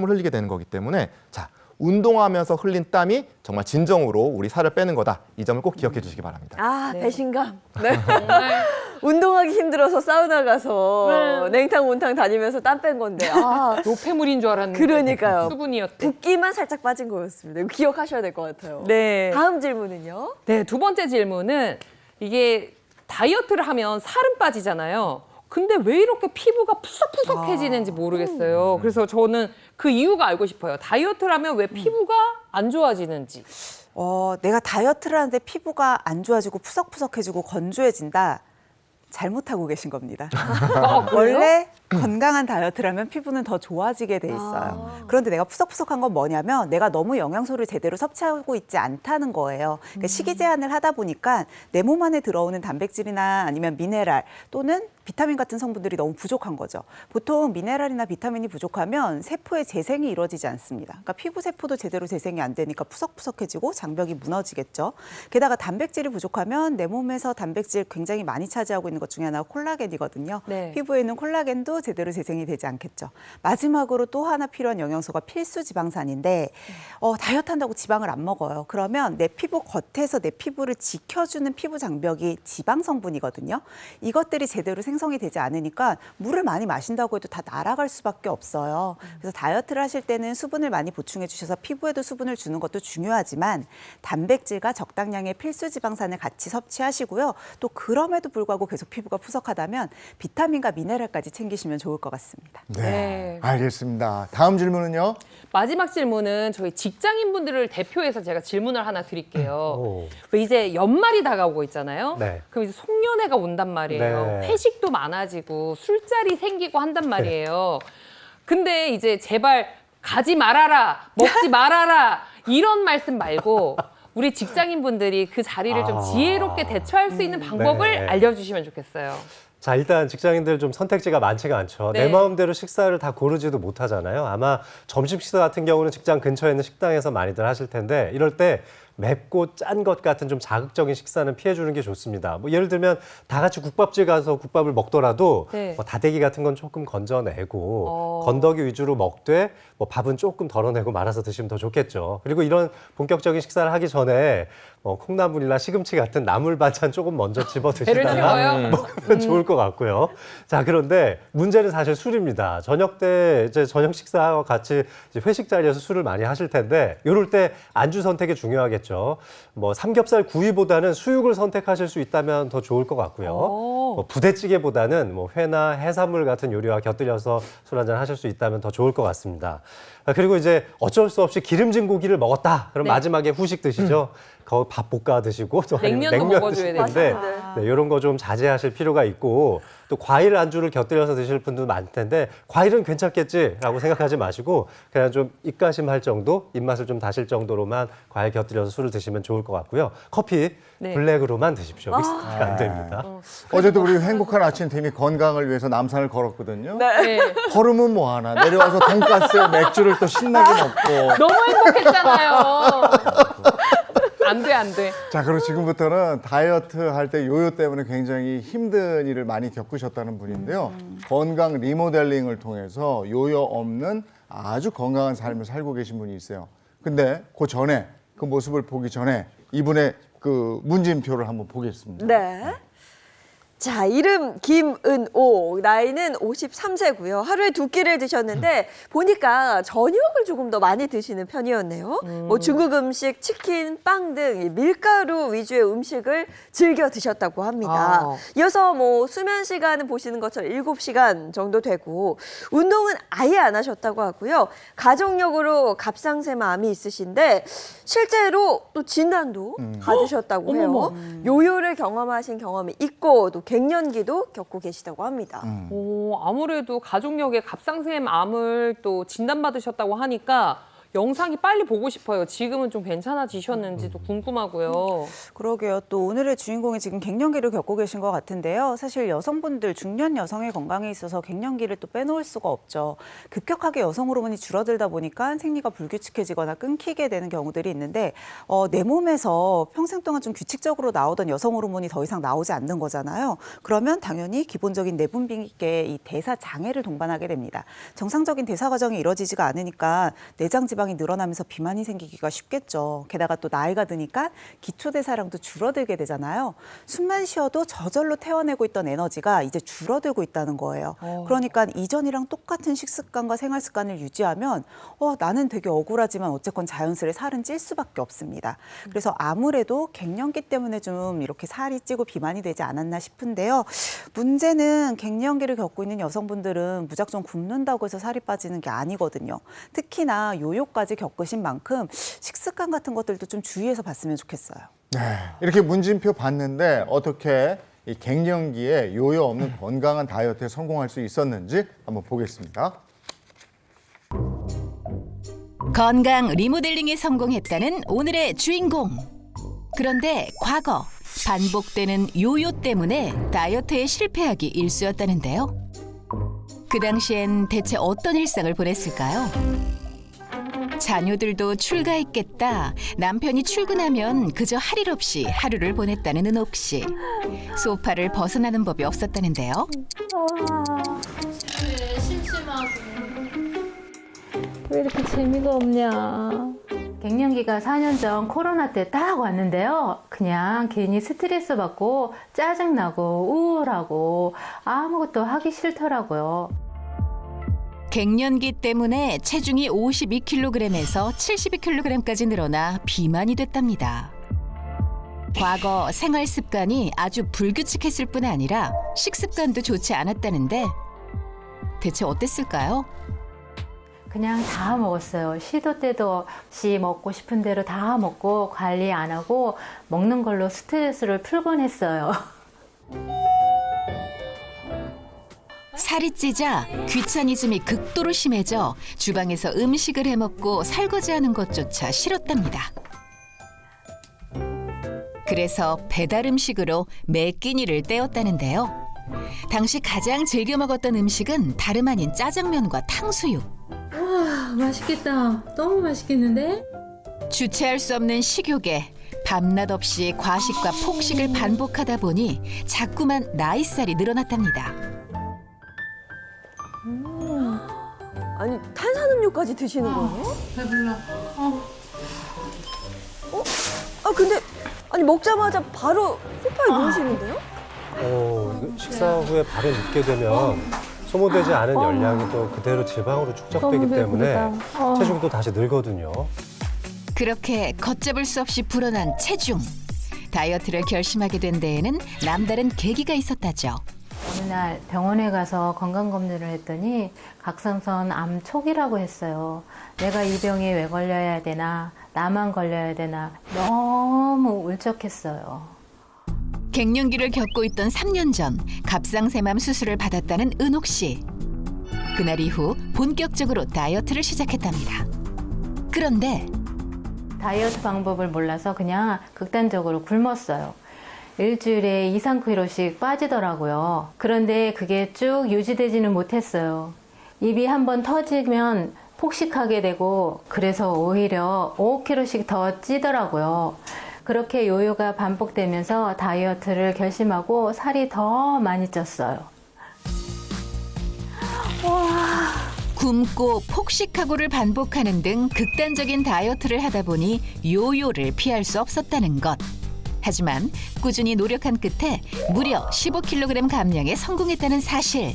흘리게 되는 거기 때문에 자, 운동하면서 흘린 땀이 정말 진정으로 우리 살을 빼는 거다. 이 점을 꼭 기억해 주시기 바랍니다. 아, 네. 배신감. 네. 정말 운동하기 힘들어서 사우나 가서 네. 냉탕 온탕 다니면서 땀 뺀 건데. 아, 노폐물인 줄 알았는데 그러니까요. 수분이었대. 붓기만 살짝 빠진 거였습니다. 이거 기억하셔야 될 것 같아요. 네. 다음 질문은요. 네, 두 번째 질문은 이게 다이어트를 하면 살은 빠지잖아요. 근데 왜 이렇게 피부가 푸석푸석해지는지 모르겠어요. 그래서 저는 그 이유가 알고 싶어요. 다이어트를 하면 왜 피부가 안 좋아지는지. 내가 다이어트를 하는데 피부가 안 좋아지고 푸석푸석해지고 건조해진다. 잘못하고 계신 겁니다. 원래 건강한 다이어트를 하면 피부는 더 좋아지게 돼 있어요. 그런데 내가 푸석푸석한 건 뭐냐면 내가 너무 영양소를 제대로 섭취하고 있지 않다는 거예요. 그러니까 식이 제한을 하다 보니까 내 몸 안에 들어오는 단백질이나 아니면 미네랄 또는 비타민 같은 성분들이 너무 부족한 거죠. 보통 미네랄이나 비타민이 부족하면 세포의 재생이 이루어지지 않습니다. 그러니까 피부 세포도 제대로 재생이 안 되니까 푸석푸석해지고 장벽이 무너지겠죠. 게다가 단백질이 부족하면 내 몸에서 단백질 굉장히 많이 차지하고 있는 것 중에 하나가 콜라겐이거든요. 네. 피부에 있는 콜라겐도 제대로 재생이 되지 않겠죠. 마지막으로 또 하나 필요한 영양소가 필수 지방산인데 다이어트 한다고 지방을 안 먹어요. 그러면 내 피부 겉에서 내 피부를 지켜주는 피부 장벽이 지방 성분이거든요. 이것들이 제대로 생성이 되지 않으니까 물을 많이 마신다고 해도 다 날아갈 수밖에 없어요. 그래서 다이어트를 하실 때는 수분을 많이 보충해 주셔서 피부에도 수분을 주는 것도 중요하지만 단백질과 적당량의 필수 지방산을 같이 섭취하시고요. 또 그럼에도 불구하고 계속 피부가 푸석하다면 비타민과 미네랄까지 챙기시면 좋을 것 같습니다. 네. 알겠습니다. 다음 질문은요. 마지막 질문은 저희 직장인분들을 대표해서 제가 질문을 하나 드릴게요. 오. 왜 이제 연말이 다가오고 있잖아요. 네. 그럼 이제 송년회가 온단 말이에요. 네. 회식도 많아지고 술자리 생기고 한단 말이에요. 근데 이제 제발 가지 말아라, 먹지 말아라 이런 말씀 말고 우리 직장인분들이 그 자리를 좀 지혜롭게 대처할 수 있는 방법을 네. 알려주시면 좋겠어요. 자, 일단 직장인들 좀 선택지가 많지가 않죠. 네. 내 마음대로 식사를 다 고르지도 못하잖아요. 아마 점심 식사 같은 경우는 직장 근처에 있는 식당에서 많이들 하실 텐데 이럴 때 맵고 짠 것 같은 좀 자극적인 식사는 피해주는 게 좋습니다. 뭐 예를 들면 다 같이 국밥집 가서 국밥을 먹더라도 네. 뭐 다대기 같은 건 조금 건져내고 건더기 위주로 먹되 뭐 밥은 조금 덜어내고 말아서 드시면 더 좋겠죠. 그리고 이런 본격적인 식사를 하기 전에 콩나물이나 시금치 같은 나물 반찬 조금 먼저 집어 배를 드시다가 채워요? 먹으면 좋을 것 같고요. 자, 그런데 문제는 사실 술입니다. 저녁 때 이제 저녁 식사와 같이 이제 회식 자리에서 술을 많이 하실 텐데 이럴 때 안주 선택이 중요하겠죠. 뭐 삼겹살 구이보다는 수육을 선택하실 수 있다면 더 좋을 것 같고요. 뭐 부대찌개보다는 뭐 회나 해산물 같은 요리와 곁들여서 술 한잔 하실 수 있다면 더 좋을 것 같습니다. 그리고 이제 어쩔 수 없이 기름진 고기를 먹었다. 그럼 네. 마지막에 후식 드시죠. 거기 밥 볶아 드시고 또 아니면 냉면도 냉면 먹어줘야 드시는데 되는데. 네, 이런 거 좀 자제하실 필요가 있고 또 과일 안주를 곁들여서 드실 분도 많을 텐데 과일은 괜찮겠지라고 생각하지 마시고 그냥 좀 입가심할 정도, 입맛을 좀 다실 정도로만 과일 곁들여서 술을 드시면 좋을 것 같고요. 커피 네. 블랙으로만 드십시오. 믹스가 안 됩니다. 어제도 우리 행복한 아침 팀이 건강을 위해서 남산을 걸었거든요. 네. 걸으면 뭐 하나 내려와서 돈가스에 맥주를 또 신나게 먹고. 너무 행복했잖아요. 안 돼, 안 돼. 자, 그리고 지금부터는 다이어트 할 때 요요 때문에 굉장히 힘든 일을 많이 겪으셨다는 분인데요. 건강 리모델링을 통해서 요요 없는 아주 건강한 삶을 살고 계신 분이 있어요. 근데 그 전에 그 모습을 보기 전에 이분의 그 문진표를 한번 보겠습니다. 네. 자, 이름 김은오, 나이는 53세고요. 하루에 2끼를 드셨는데 보니까 저녁을 조금 더 많이 드시는 편이었네요. 뭐 중국 음식, 치킨, 빵 등 밀가루 위주의 음식을 즐겨 드셨다고 합니다. 아. 이어서 뭐 수면 시간은 보시는 것처럼 7시간 정도 되고 운동은 아예 안 하셨다고 하고요. 가족력으로 갑상선암이 있으신데 실제로 또 진단도 받으셨다고 해요. 어머머. 요요를 경험하신 경험이 있고 또 갱년기도 겪고 계시다고 합니다. 아무래도 가족력에 갑상선암을 또 진단받으셨다고 하니까 영상이 빨리 보고 싶어요. 지금은 좀 괜찮아지셨는지도 궁금하고요. 그러게요. 또 오늘의 주인공이 지금 갱년기를 겪고 계신 것 같은데요. 사실 여성분들, 중년 여성의 건강에 있어서 갱년기를 또 빼놓을 수가 없죠. 급격하게 여성 호르몬이 줄어들다 보니까 생리가 불규칙해지거나 끊기게 되는 경우들이 있는데 내 몸에서 평생 동안 좀 규칙적으로 나오던 여성 호르몬이 더 이상 나오지 않는 거잖아요. 그러면 당연히 기본적인 내분비계 이 대사 장애를 동반하게 됩니다. 정상적인 대사 과정이 이루어지지가 않으니까 내장 지방이 늘어나면서 비만이 생기기가 쉽겠죠. 게다가 또 나이가 드니까 기초 대사량도 줄어들게 되잖아요. 숨만 쉬어도 저절로 태워내고 있던 에너지가 이제 줄어들고 있다는 거예요. 그러니까 이전이랑 똑같은 식습관과 생활 습관을 유지하면 나는 되게 억울하지만 어쨌건 자연스레 살은 찔 수밖에 없습니다. 그래서 아무래도 갱년기 때문에 좀 이렇게 살이 찌고 비만이 되지 않았나 싶은데요. 문제는 갱년기를 겪고 있는 여성분들은 무작정 굶는다고 해서 살이 빠지는 게 아니거든요. 특히나 요요까지 겪으신 만큼 식습관 같은 것들도 좀 주의해서 봤으면 좋겠어요. 네, 이렇게 문진표 봤는데 어떻게 이 갱년기에 요요 없는 건강한 다이어트에 성공할 수 있었는지 한번 보겠습니다. 건강 리모델링에 성공했다는 오늘의 주인공. 그런데 과거 반복되는 요요 때문에 다이어트에 실패하기 일쑤였다는데요. 그 당시엔 대체 어떤 일상을 보냈을까요? 자녀들도 출가했겠다. 남편이 출근하면 그저 할 일 없이 하루를 보냈다는 은옥 씨. 소파를 벗어나는 법이 없었다는데요. 왜 이렇게 재미가 없냐. 갱년기가 4년 전 코로나 때 딱 왔는데요. 그냥 괜히 스트레스 받고 짜증나고 우울하고 아무것도 하기 싫더라고요. 갱년기 때문에 체중이 52kg에서 72kg까지 늘어나 비만이 됐답니다. 과거 생활 습관이 아주 불규칙했을 뿐 아니라 식습관도 좋지 않았다는데 대체 어땠을까요? 그냥 다 먹었어요. 시도 때도 없이 먹고 싶은 대로 다 먹고 관리 안 하고 먹는 걸로 스트레스를 풀곤 했어요. 살이 찌자 귀차니즘이 극도로 심해져 주방에서 음식을 해먹고 설거지하는 것조차 싫었답니다. 그래서 배달 음식으로 매 끼니를 때웠다는데요. 당시 가장 즐겨 먹었던 음식은 다름 아닌 짜장면과 탕수육. 와, 맛있겠다. 너무 맛있겠는데? 주체할 수 없는 식욕에 밤낮 없이 과식과 폭식을 반복하다 보니 자꾸만 나이살이 늘어났답니다. 아니 탄산음료까지 드시는 거예요? 배불러. 근데 아니 먹자마자 바로 소파에 누우시는데요? 식사 후에 바로 눕게 되면 소모되지 않은 열량이 또 그대로 지방으로 축적되기 때문에 체중도 다시 늘거든요. 그렇게 걷잡을 수 없이 불어난 체중. 다이어트를 결심하게 된 데에는 남다른 계기가 있었다죠. 어느 날 병원에 가서 건강검진을 했더니 갑상선 암 초기라고 했어요. 내가 이 병에 왜 걸려야 되나, 나만 걸려야 되나 너무 울적했어요. 갱년기를 겪고 있던 3년 전 갑상샘암 수술을 받았다는 은옥 씨. 그날 이후 본격적으로 다이어트를 시작했답니다. 그런데 다이어트 방법을 몰라서 그냥 극단적으로 굶었어요. 일주일에 2-3kg씩 빠지더라고요. 그런데 그게 쭉 유지되지는 못했어요. 입이 한번 터지면 폭식하게 되고 그래서 오히려 5kg씩 더 찌더라고요. 그렇게 요요가 반복되면서 다이어트를 결심하고 살이 더 많이 쪘어요. 굶고 폭식하고를 반복하는 등 극단적인 다이어트를 하다 보니 요요를 피할 수 없었다는 것. 하지만 꾸준히 노력한 끝에 무려 15kg 감량에 성공했다는 사실.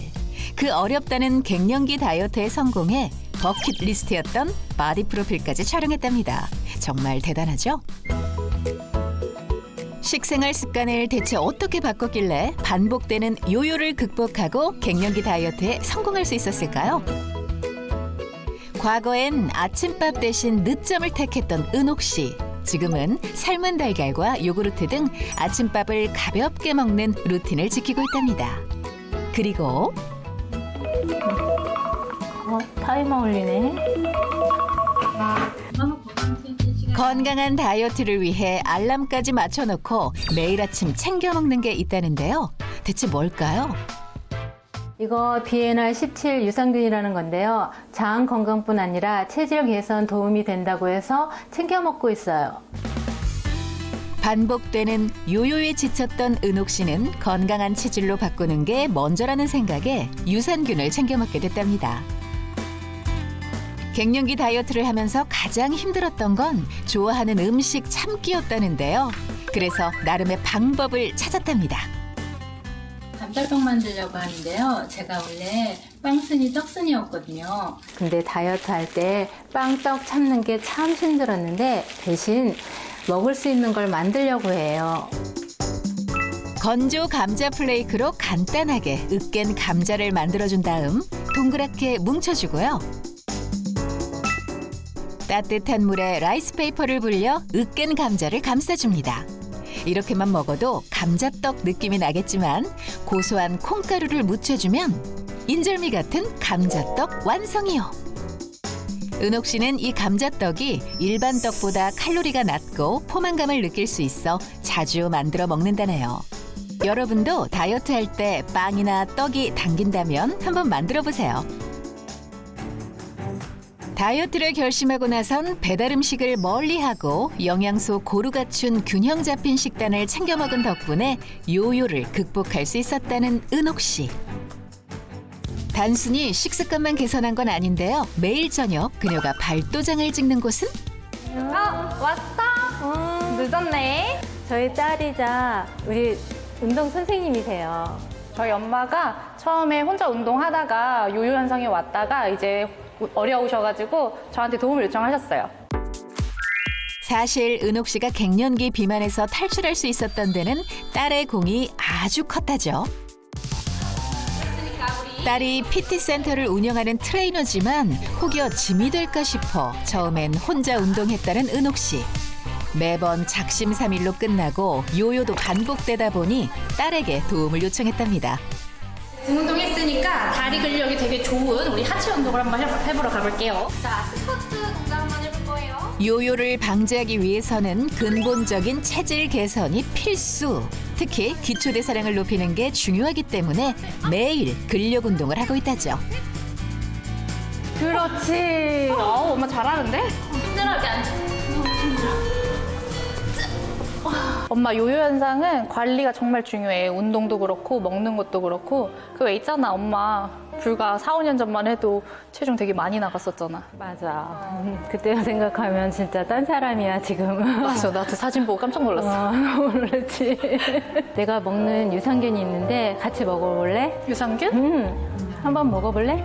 그 어렵다는 갱년기 다이어트에 성공해 버킷리스트였던 바디 프로필까지 촬영했답니다. 정말 대단하죠? 식생활 습관을 대체 어떻게 바꿨길래 반복되는 요요를 극복하고 갱년기 다이어트에 성공할 수 있었을까요? 과거엔 아침밥 대신 늦잠을 택했던 은옥 씨. 지금은 삶은 달걀과 요구르트 등 아침밥을 가볍게 먹는 루틴을 지키고 있답니다. 그리고 타이머 울리네. 건강한 다이어트를 위해 알람까지 맞춰놓고 매일 아침 챙겨 먹는 게 있다는데요. 대체 뭘까요? 이거 비엔알 17 유산균이라는 건데요. 장 건강뿐 아니라 체질 개선 도움이 된다고 해서 챙겨 먹고 있어요. 반복되는 요요에 지쳤던 은옥 씨는 건강한 체질로 바꾸는 게 먼저라는 생각에 유산균을 챙겨 먹게 됐답니다. 갱년기 다이어트를 하면서 가장 힘들었던 건 좋아하는 음식 참기였다는데요. 그래서 나름의 방법을 찾았답니다. 감자떡 만들려고 하는데요. 제가 원래 빵순이 떡순이었거든요. 근데 다이어트 할 때 빵떡 참는 게 참 힘들었는데 대신 먹을 수 있는 걸 만들려고 해요. 건조 감자 플레이크로 간단하게 으깬 감자를 만들어준 다음 동그랗게 뭉쳐주고요. 따뜻한 물에 라이스페이퍼를 불려 으깬 감자를 감싸줍니다. 이렇게만 먹어도 감자떡 느낌이 나겠지만 고소한 콩가루를 묻혀주면 인절미 같은 감자떡 완성이요. 은옥 씨는 이 감자떡이 일반 떡보다 칼로리가 낮고 포만감을 느낄 수 있어 자주 만들어 먹는다네요. 여러분도 다이어트 할 때 빵이나 떡이 당긴다면 한번 만들어 보세요. 다이어트를 결심하고 나선 배달 음식을 멀리하고 영양소 고루 갖춘 균형 잡힌 식단을 챙겨 먹은 덕분에 요요를 극복할 수 있었다는 은옥 씨. 단순히 식습관만 개선한 건 아닌데요. 매일 저녁 그녀가 발도장을 찍는 곳은 왔다. 늦었네. 저희 딸이자 우리 운동 선생님이세요. 저희 엄마가 처음에 혼자 운동하다가 요요 현상이 왔다가 이제 어려우셔가지고 저한테 도움을 요청하셨어요. 사실 은옥 씨가 갱년기 비만에서 탈출할 수 있었던 데는 딸의 공이 아주 컸다죠. 딸이 PT 센터를 운영하는 트레이너지만 혹여 짐이 될까 싶어 처음엔 혼자 운동했다는 은옥 씨. 매번 작심삼일로 끝나고 요요도 반복되다 보니 딸에게 도움을 요청했답니다. 등 운동 했으니까 다리 근력이 되게 좋은 우리 하체 운동을 한번 해보러 가볼게요. 자, 스쿼트 동작 한번 해볼 거예요. 요요를 방지하기 위해서는 근본적인 체질 개선이 필수. 특히 기초대사량을 높이는 게 중요하기 때문에 매일 근력 운동을 하고 있다죠. 그렇지. 엄마 잘하는데? 힘들하게 앉아. 엄마 요요 현상은 관리가 정말 중요해. 운동도 그렇고 먹는 것도 그렇고. 그 왜 있잖아, 엄마. 불과 4, 5년 전만 해도 체중 되게 많이 나갔었잖아. 맞아. 그때 생각하면 진짜 딴 사람이야 지금. 맞아, 나도 사진 보고 깜짝 놀랐어. 놀랐지. 내가 먹는 유산균이 있는데 같이 먹어볼래? 유산균? 한번 먹어볼래?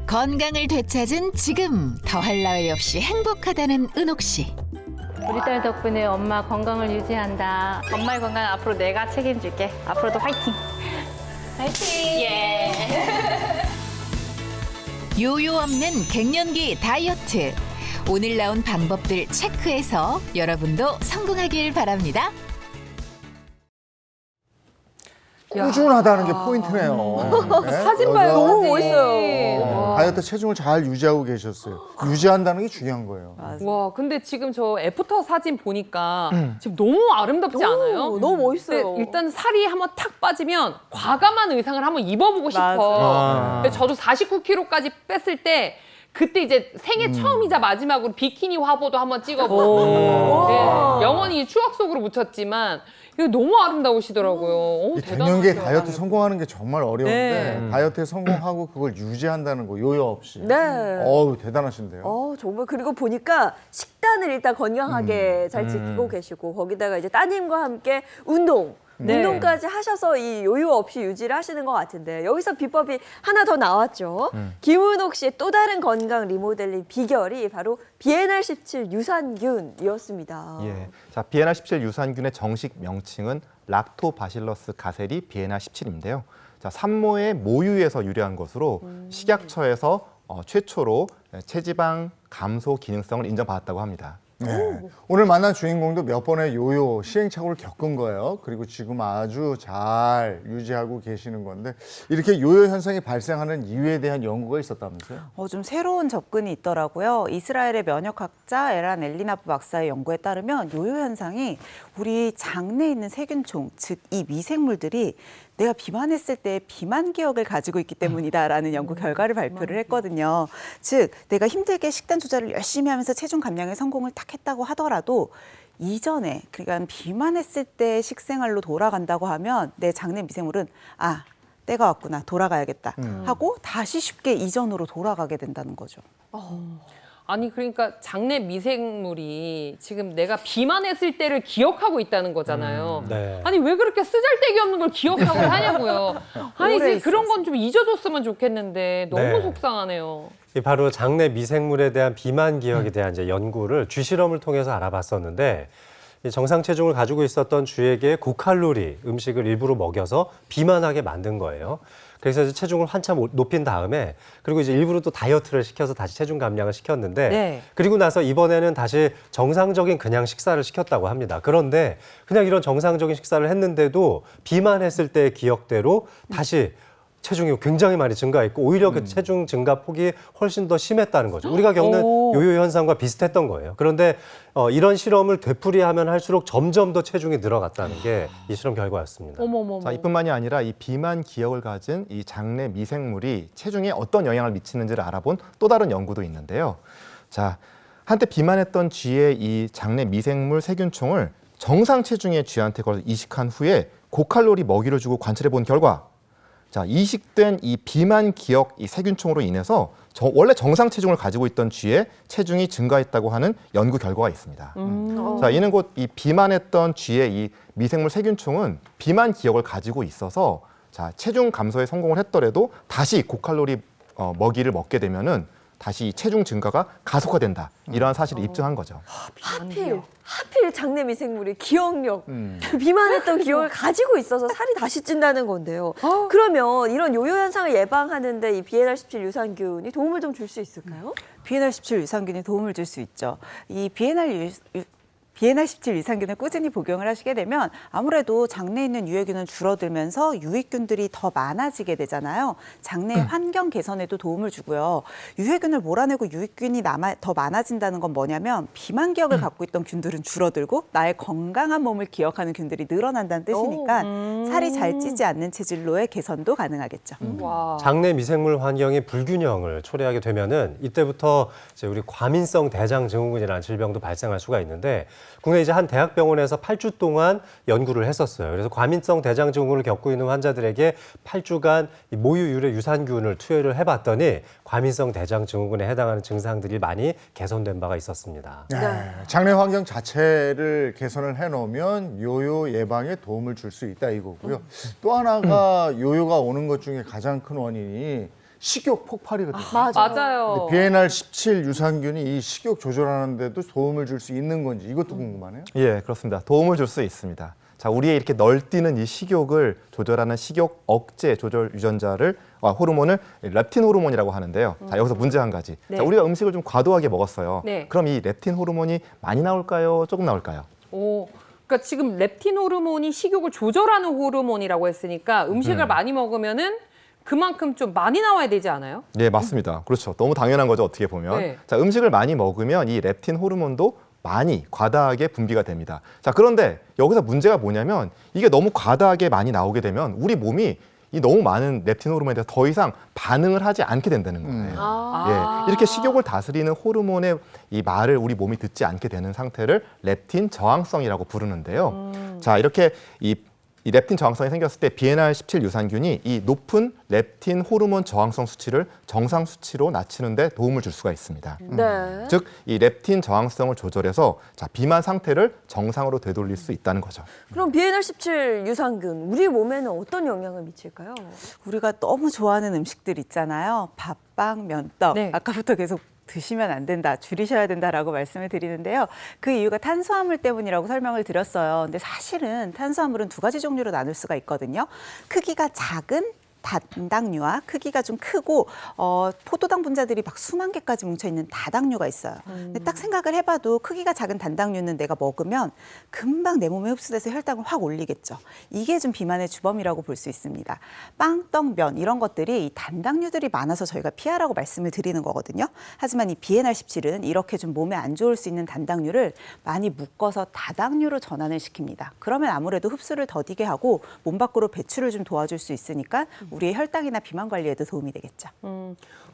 건강을 되찾은 지금 더할 나위 없이 행복하다는 은옥 씨. 우리 딸 덕분에 엄마 건강을 유지한다. 엄마의 건강은 앞으로 내가 책임질게. 앞으로도 화이팅! 화이팅! 예! 요요 없는 갱년기 다이어트. 오늘 나온 방법들 체크해서 여러분도 성공하길 바랍니다. 꾸준하다는 게 포인트네요. 네? 사진 봐요. 여자, 너무 멋있어요. 다이어트 체중을 잘 유지하고 계셨어요. 유지한다는 게 중요한 거예요. 와, 근데 지금 저 애프터 사진 보니까 지금 너무 아름답지 않아요? 너무 멋있어요. 근데 일단 살이 한번 탁 빠지면 과감한 의상을 한번 입어보고 싶어. 맞아. 근데 저도 49kg까지 뺐을 때 그때 이제 생애 처음이자 마지막으로 비키니 화보도 한번 찍어보고 네, 영원히 추억 속으로 묻혔지만 이거 너무 아름다우시더라고요. 이 갱년기에 대단하시더라고요. 다이어트 성공하는 게 정말 어려운데 다이어트에 성공하고 그걸 유지한다는 거 요요 없이. 네. 어우 대단하신데요. 정말 그리고 보니까 식단을 일단 건강하게 잘 지키고 계시고 거기다가 이제 따님과 함께 운동까지 하셔서 이 요요 없이 유지를 하시는 것 같은데 여기서 비법이 하나 더 나왔죠. 김은옥 씨의 또 다른 건강 리모델링 비결이 바로 비엔알 17 유산균이었습니다. 예. 자, 비엔알 17 유산균의 정식 명칭은 락토바실러스 가세리 비엔알 17인데요. 자, 산모의 모유에서 유래한 것으로 식약처에서 최초로 체지방 감소 기능성을 인정받았다고 합니다. 네. 오늘 만난 주인공도 몇 번의 요요 시행착오를 겪은 거예요. 그리고 지금 아주 잘 유지하고 계시는 건데 이렇게 요요 현상이 발생하는 이유에 대한 연구가 있었다면서요? 좀 새로운 접근이 있더라고요. 이스라엘의 면역학자 에란 엘리나프 박사의 연구에 따르면 요요 현상이 우리 장내에 있는 세균총, 즉 이 미생물들이 내가 비만했을 때 비만 기억을 가지고 있기 때문이다라는 연구 결과를 발표를 했거든요. 즉 내가 힘들게 식단 조절을 열심히 하면서 체중 감량에 성공을 딱 했다고 하더라도 이전에 그러니까 비만했을 때 식생활로 돌아간다고 하면 내 장내 미생물은 때가 왔구나 돌아가야겠다 하고 다시 쉽게 이전으로 돌아가게 된다는 거죠. 아니 그러니까 장내 미생물이 지금 내가 비만했을 때를 기억하고 있다는 거잖아요. 네. 아니 왜 그렇게 쓰잘데기 없는 걸 기억하고 하냐고요. 아니 오래 이제 그런 건 좀 잊어줬으면 좋겠는데 너무 네. 속상하네요. 이 바로 장내 미생물에 대한 비만 기억에 대한 이제 연구를 쥐실험을 통해서 알아봤었는데 이 정상 체중을 가지고 있었던 쥐에게 고칼로리 음식을 일부러 먹여서 비만하게 만든 거예요. 그래서 이제 체중을 한참 높인 다음에 그리고 이제 일부러 또 다이어트를 시켜서 다시 체중 감량을 시켰는데 네. 그리고 나서 이번에는 다시 정상적인 그냥 식사를 시켰다고 합니다. 그런데 그냥 이런 정상적인 식사를 했는데도 비만했을 때의 기억대로 다시 체중이 굉장히 많이 증가했고 오히려 그 체중 증가 폭이 훨씬 더 심했다는 거죠. 우리가 겪는 요요 현상과 비슷했던 거예요. 그런데 이런 실험을 되풀이하면 할수록 점점 더 체중이 늘어갔다는 게 이 실험 결과였습니다. 어머머머. 자, 이뿐만이 아니라 이 비만 기억을 가진 이 장내 미생물이 체중에 어떤 영향을 미치는지를 알아본 또 다른 연구도 있는데요. 자, 한때 비만했던 쥐의 이 장내 미생물 세균총을 정상 체중의 쥐한테 이식한 후에 고칼로리 먹이를 주고 관찰해 본 결과 자, 이식된 이 비만 기억 이 세균총으로 인해서 원래 정상 체중을 가지고 있던 쥐의 체중이 증가했다고 하는 연구 결과가 있습니다. 자, 이는 곧 이 비만했던 쥐의 이 미생물 세균총은 비만 기억을 가지고 있어서 자, 체중 감소에 성공을 했더라도 다시 고칼로리 먹이를 먹게 되면은 다시 체중 증가가 가속화된다. 이러한 사실을 입증한 거죠. 하필 장내 미생물이 기억력, 그 비만했던 기억을 가지고 있어서 살이 다시 찐다는 건데요. 그러면 이런 요요 현상을 예방하는데 이 BNR17 유산균이 도움을 좀 줄 수 있을까요? BNR17 유산균이 도움을 줄 수 있죠. 이 BNR17 유산균을 꾸준히 복용을 하시게 되면 아무래도 장내에 있는 유해균은 줄어들면서 유익균들이 더 많아지게 되잖아요. 장내 환경 개선에도 도움을 주고요. 유해균을 몰아내고 유익균이 더 많아진다는 건 뭐냐면 비만 기억을 갖고 있던 균들은 줄어들고 나의 건강한 몸을 기억하는 균들이 늘어난다는 뜻이니까 살이 잘 찌지 않는 체질로의 개선도 가능하겠죠. 와. 장내 미생물 환경이 불균형을 초래하게 되면은 이때부터 이제 우리 과민성 대장 증후군이라는 질병도 발생할 수가 있는데 국내 이제 한 대학병원에서 8주 동안 연구를 했었어요. 그래서 과민성 대장 증후군을 겪고 있는 환자들에게 8주간 이 모유 유래 유산균을 투여를 해봤더니 과민성 대장 증후군에 해당하는 증상들이 많이 개선된 바가 있었습니다. 네. 장내 환경 자체를 개선을 해놓으면 요요 예방에 도움을 줄 수 있다 이거고요. 또 하나가 요요가 오는 것 중에 가장 큰 원인이 식욕 폭발이거든요. 맞아요. BNR17 유산균이 이 식욕 조절하는 데도 도움을 줄 수 있는 건지 이것도 궁금하네요. 예, 그렇습니다. 도움을 줄 수 있습니다. 자, 우리의 이렇게 널뛰는 이 식욕을 조절하는 식욕 억제 조절 유전자를 호르몬을 렙틴 호르몬이라고 하는데요. 자, 여기서 문제 한 가지. 네. 자, 우리가 음식을 좀 과도하게 먹었어요. 네. 그럼 이 렙틴 호르몬이 많이 나올까요? 조금 나올까요? 그러니까 지금 렙틴 호르몬이 식욕을 조절하는 호르몬이라고 했으니까 음식을 많이 먹으면은 그만큼 좀 많이 나와야 되지 않아요? 네, 맞습니다. 그렇죠. 너무 당연한 거죠, 어떻게 보면. 네. 자, 음식을 많이 먹으면 이 렙틴 호르몬도 많이 과다하게 분비가 됩니다. 자, 그런데 여기서 문제가 뭐냐면 이게 너무 과다하게 많이 나오게 되면 우리 몸이 이 너무 많은 렙틴 호르몬에 대해서 더 이상 반응을 하지 않게 된다는 거예요. 예, 이렇게 식욕을 다스리는 호르몬의 이 말을 우리 몸이 듣지 않게 되는 상태를 렙틴 저항성이라고 부르는데요. 자, 이렇게 이 렙틴 저항성이 생겼을 때 BNR17 유산균이 이 높은 렙틴 호르몬 저항성 수치를 정상 수치로 낮추는 데 도움을 줄 수가 있습니다. 네. 즉, 이 렙틴 저항성을 조절해서 자, 비만 상태를 정상으로 되돌릴 수 있다는 거죠. 그럼 BNR17 유산균 우리 몸에는 어떤 영향을 미칠까요? 우리가 너무 좋아하는 음식들 있잖아요. 밥, 빵, 면떡. 네. 아까부터 계속 드시면 안 된다, 줄이셔야 된다라고 말씀을 드리는데요. 그 이유가 탄수화물 때문이라고 설명을 드렸어요. 근데 사실은 탄수화물은 두 가지 종류로 나눌 수가 있거든요. 크기가 작은 단당류와 크기가 좀 크고 포도당 분자들이 막 수만 개까지 뭉쳐 있는 다당류가 있어요. 근데 딱 생각을 해봐도 크기가 작은 단당류는 내가 먹으면 금방 내 몸에 흡수돼서 혈당을 확 올리겠죠. 이게 좀 비만의 주범이라고 볼 수 있습니다. 빵, 떡, 면 이런 것들이 이 단당류들이 많아서 저희가 피하라고 말씀을 드리는 거거든요. 하지만 이 BNR17은 이렇게 좀 몸에 안 좋을 수 있는 단당류를 많이 묶어서 다당류로 전환을 시킵니다. 그러면 아무래도 흡수를 더디게 하고 몸 밖으로 배출을 좀 도와줄 수 있으니까 우리의 혈당이나 비만 관리에도 도움이 되겠죠.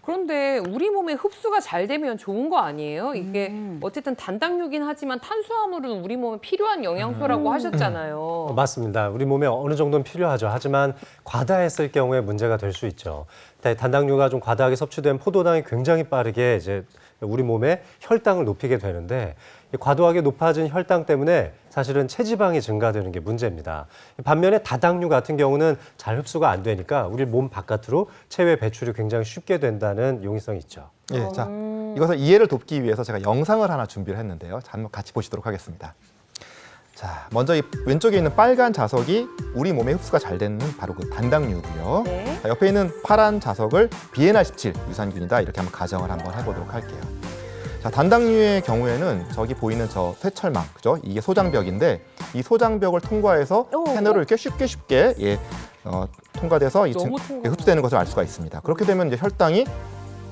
그런데 우리 몸에 흡수가 잘 되면 좋은 거 아니에요? 이게 어쨌든 단당류긴 하지만 탄수화물은 우리 몸에 필요한 영양소라고 하셨잖아요. 맞습니다. 우리 몸에 어느 정도는 필요하죠. 하지만 과다했을 경우에 문제가 될 수 있죠. 단당류가 좀 과다하게 섭취된 포도당이 굉장히 빠르게 이제 우리 몸에 혈당을 높이게 되는데 과도하게 높아진 혈당 때문에 사실은 체지방이 증가되는 게 문제입니다. 반면에 다당류 같은 경우는 잘 흡수가 안 되니까 우리 몸 바깥으로 체외 배출이 굉장히 쉽게 된다는 용이성이 있죠. 예, 자, 이것을 이해를 돕기 위해서 제가 영상을 하나 준비를 했는데요. 자, 한번 같이 보시도록 하겠습니다. 자, 먼저 이 왼쪽에 있는 빨간 자석이 우리 몸에 흡수가 잘 되는 바로 그 단당류고요. 네. 자, 옆에 있는 파란 자석을 BNR17 유산균이다 이렇게 한번 가정을 한번 해보도록 할게요. 자, 단당류의 경우에는 저기 보이는 저 쇠철망, 그죠? 이게 소장벽인데 이 소장벽을 통과해서 패널을 이렇게 쉽게 통과돼서 너무 통과. 흡수되는 것을 알 수가 있습니다. 그렇게 되면 이제 혈당이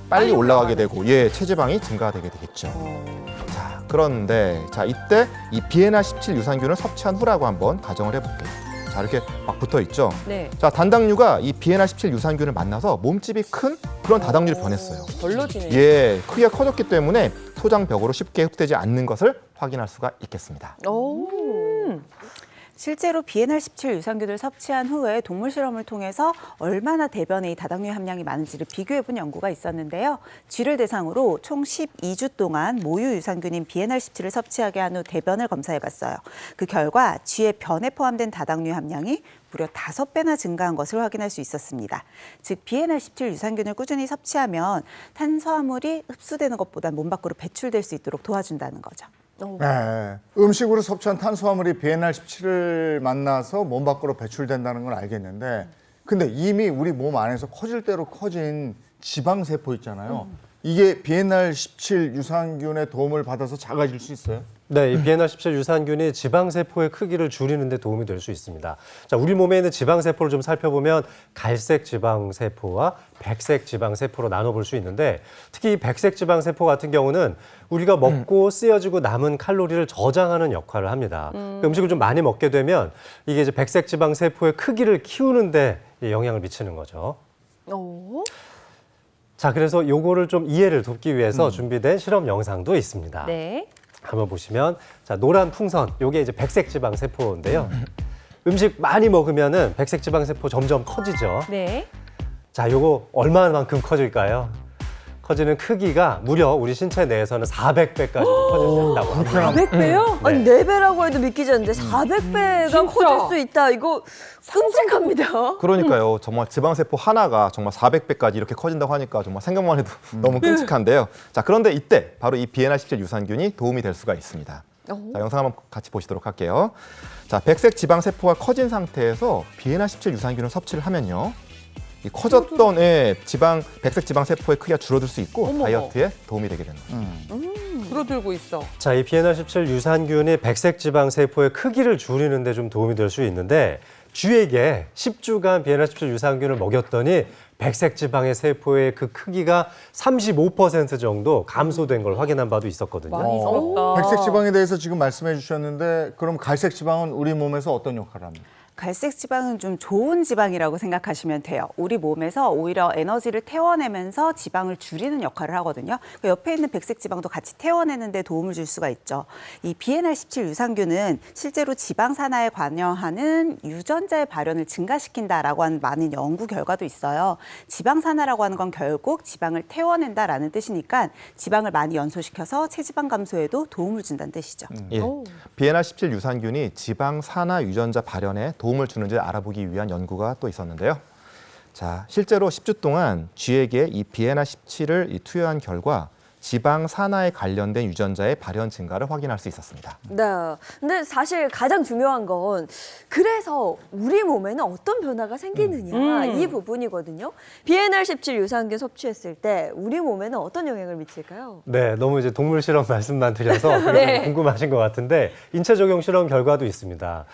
빨리 올라가게 되고, 체지방이 증가되게 되겠죠. 자, 그런데 자 이때 이 BNR17 유산균을 섭취한 후라고 한번 가정을 해볼게요. 자, 이렇게 막 붙어 있죠. 네. 자, 단당류가 이 BNR17 유산균을 만나서 몸집이 큰 그런 다당류로 변했어요. 벌러지네. 예, 크기가 커졌기 때문에 소장벽으로 쉽게 흡수되지 않는 것을 확인할 수가 있겠습니다. 실제로 BNR17 유산균을 섭취한 후에 동물 실험을 통해서 얼마나 대변에 이 다당류 함량이 많은지를 비교해본 연구가 있었는데요. 쥐를 대상으로 총 12주 동안 모유 유산균인 BNR17을 섭취하게 한 후 대변을 검사해봤어요. 그 결과 쥐의 변에 포함된 다당류 함량이 무려 5배나 증가한 것을 확인할 수 있었습니다. 즉 BNR17 유산균을 꾸준히 섭취하면 탄수화물이 흡수되는 것보다 몸 밖으로 배출될 수 있도록 도와준다는 거죠. 네. 음식으로 섭취한 탄수화물이 BNR17을 만나서 몸 밖으로 배출된다는 건 알겠는데 근데 이미 우리 몸 안에서 커질 대로 커진 지방세포 있잖아요. 이게 BNR17 유산균의 도움을 받아서 작아질 수 있어요? 네, 이 BNR17 유산균이 지방세포의 크기를 줄이는 데 도움이 될 수 있습니다. 자, 우리 몸에 있는 지방세포를 좀 살펴보면 갈색 지방세포와 백색 지방세포로 나눠볼 수 있는데 특히 이 백색 지방세포 같은 경우는 우리가 먹고 쓰여지고 남은 칼로리를 저장하는 역할을 합니다. 음식을 좀 많이 먹게 되면 이게 이제 백색 지방세포의 크기를 키우는 데 영향을 미치는 거죠. 자, 그래서 요거를 좀 이해를 돕기 위해서 준비된 실험 영상도 있습니다. 네. 한번 보시면 자 노란 풍선 요게 이제 백색 지방 세포인데요. 음식 많이 먹으면은 백색 지방 세포 점점 커지죠. 네. 자 요거 얼마만큼 커질까요? 커지는 크기가 무려 우리 신체 내에서는 400배까지 커질 수 있다고 합니다. 400배요? 아니, 4배라고 해도 믿기지 않는데 400배가 커질 수 있다. 이거 끔찍합니다. 그러니까요. 정말 지방세포 하나가 정말 400배까지 이렇게 커진다고 하니까 정말 생각만 해도 너무 끔찍한데요. 자, 그런데 이때 바로 이 BNR17 유산균이 도움이 될 수가 있습니다. 자, 영상 한번 같이 보시도록 할게요. 자, 백색 지방세포가 커진 상태에서 BNR17 유산균을 섭취를 하면요. 이 커졌던 백색 지방세포의 크기가 줄어들 수 있고 어머머. 다이어트에 도움이 되게 됩니다. 줄어들고 있어. 자, 이 BNR17 유산균이 백색 지방 세포의 크기를 줄이는 데 좀 도움이 될 수 있는데 쥐에게 10주간 BNR17 유산균을 먹였더니 백색 지방의 세포의 그 크기가 35% 정도 감소된 걸 확인한 바도 있었거든요. 많이 줄었다. 백색 지방에 대해서 지금 말씀해 주셨는데 그럼 갈색 지방은 우리 몸에서 어떤 역할을 합니까? 갈색 지방은 좀 좋은 지방이라고 생각하시면 돼요. 우리 몸에서 오히려 에너지를 태워내면서 지방을 줄이는 역할을 하거든요. 그 옆에 있는 백색 지방도 같이 태워내는 데 도움을 줄 수가 있죠. 이 BNR17 유산균은 실제로 지방 산화에 관여하는 유전자의 발현을 증가시킨다라고 하는 많은 연구 결과도 있어요. 지방 산화라고 하는 건 결국 지방을 태워낸다라는 뜻이니까 지방을 많이 연소시켜서 체지방 감소에도 도움을 준다는 뜻이죠. 예. BNR17 유산균이 지방 산화 유전자 발현에 도움을 주는지 알아보기 위한 연구가 또 있었는데요. 자, 실제로 10주 동안 쥐에게 이 BNR17을 투여한 결과 지방 산화에 관련된 유전자의 발현 증가를 확인할 수 있었습니다. 네. 근데 사실 가장 중요한 건 그래서 우리 몸에는 어떤 변화가 생기느냐 이 부분이거든요. BNR17 유산균 섭취했을 때 우리 몸에는 어떤 영향을 미칠까요? 네, 너무 이제 동물 실험 말씀만 드려서 네. 궁금하신 것 같은데 인체 적용 실험 결과도 있습니다.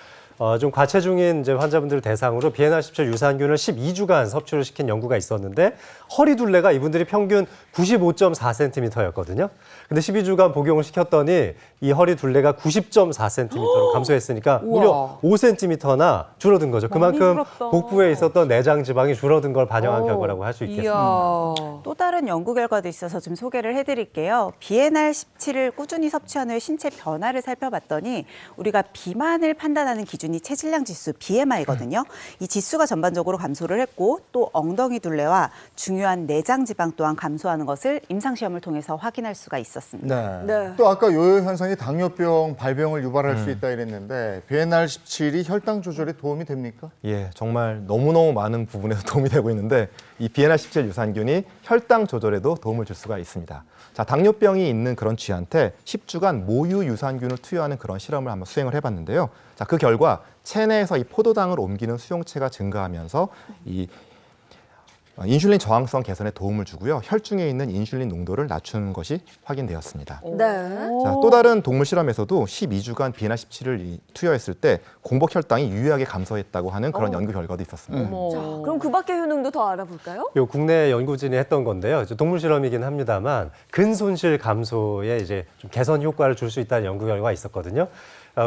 좀 과체중인 이제 환자분들 대상으로 BNR17 유산균을 12주간 섭취를 시킨 연구가 있었는데 허리 둘레가 이분들이 평균 95.4cm였거든요. 근데 12주간 복용을 시켰더니 이 허리 둘레가 90.4cm로 감소했으니까 무려 5cm나 줄어든 거죠. 그만큼 복부에 있었던 내장 지방이 줄어든 걸 반영한 결과라고 할 수 있겠습니다. 또 다른 연구 결과도 있어서 좀 소개를 해드릴게요. BNR17을 꾸준히 섭취한 후에 신체 변화를 살펴봤더니 우리가 비만을 판단하는 기준이 체질량 지수 BMI거든요. 이 지수가 전반적으로 감소를 했고 또 엉덩이 둘레와 중요한 내장 지방 또한 감소하는 것을 임상시험을 통해서 확인할 수가 있었습니다. 네. 또 아까 요요 현상이 당뇨병 발병을 유발할 수 있다 이랬는데 BNR17이 혈당 조절에 도움이 됩니까? 예, 정말 너무너무 많은 부분에서 도움이 되고 있는데 이 BNR17 유산균이 혈당 조절에도 도움을 줄 수가 있습니다. 자, 당뇨병이 있는 그런 쥐한테 10주간 모유 유산균을 투여하는 그런 실험을 한번 수행을 해봤는데요. 자, 그 결과 체내에서 이 포도당을 옮기는 수용체가 증가하면서 이 인슐린 저항성 개선에 도움을 주고요. 혈중에 있는 인슐린 농도를 낮추는 것이 확인되었습니다. 네. 자, 또 다른 동물 실험에서도 12주간 BNR17을 투여했을 때 공복 혈당이 유의하게 감소했다고 하는 그런 연구 결과도 있었습니다. 자, 그럼 그 밖의 효능도 더 알아볼까요? 요 국내 연구진이 했던 건데요. 이제 동물 실험이긴 합니다만 근손실 감소에 이제 좀 개선 효과를 줄 수 있다는 연구 결과가 있었거든요.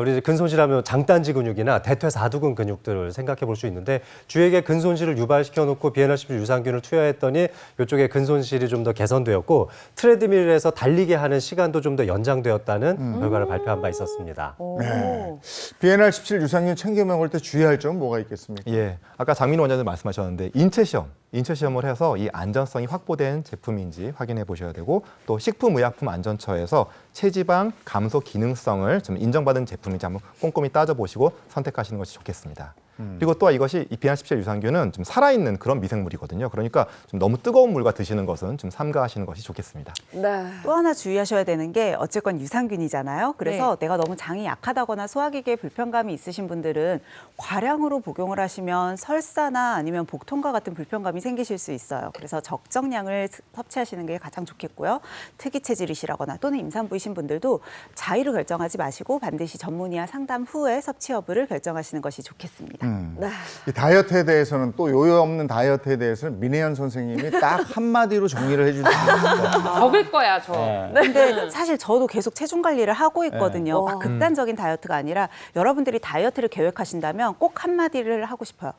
우리 이제 근손실하면 장단지 근육이나 대퇴사두근 근육들을 생각해 볼 수 있는데 쥐에게 근손실을 유발시켜 놓고 BNR17 유산균을 투여했더니 이쪽에 근손실이 좀 더 개선되었고 트레드밀에서 달리게 하는 시간도 좀 더 연장되었다는 결과를 발표한 바 있었습니다. 네. BNR17 유산균 챙겨 먹을 때 주의할 점은 뭐가 있겠습니까? 예, 아까 장민호 원장님 말씀하셨는데 인체 시험을 해서 이 안전성이 확보된 제품인지 확인해 보셔야 되고 또 식품의약품안전처에서 체지방 감소 기능성을 좀 인정받은 제품인지 한번 꼼꼼히 따져보시고 선택하시는 것이 좋겠습니다. 그리고 또 이것이 이 BNR17 유산균은 좀 살아있는 그런 미생물이거든요. 그러니까 좀 너무 뜨거운 물과 드시는 것은 좀 삼가하시는 것이 좋겠습니다. 네. 또 하나 주의하셔야 되는 게 어쨌건 유산균이잖아요. 그래서 내가 너무 장이 약하다거나 소화기계에 불편감이 있으신 분들은 과량으로 복용을 하시면 설사나 아니면 복통과 같은 불편감이 생기실 수 있어요. 그래서 적정량을 섭취하시는 게 가장 좋겠고요. 특이 체질이시라거나 또는 임산부이신 분들도 자의로 결정하지 마시고 반드시 전문의와 상담 후에 섭취 여부를 결정하시는 것이 좋겠습니다. 네. 이 다이어트에 대해서는 또 요요 없는 다이어트에 대해서는 민혜연 선생님이 딱 한마디로 정리를 해줄 수 있어요. 적을 거야, 저. 근데 사실 저도 계속 체중 관리를 하고 있거든요. 막 극단적인 다이어트가 아니라 여러분들이 다이어트를 계획하신다면 꼭 한마디를 하고 싶어요.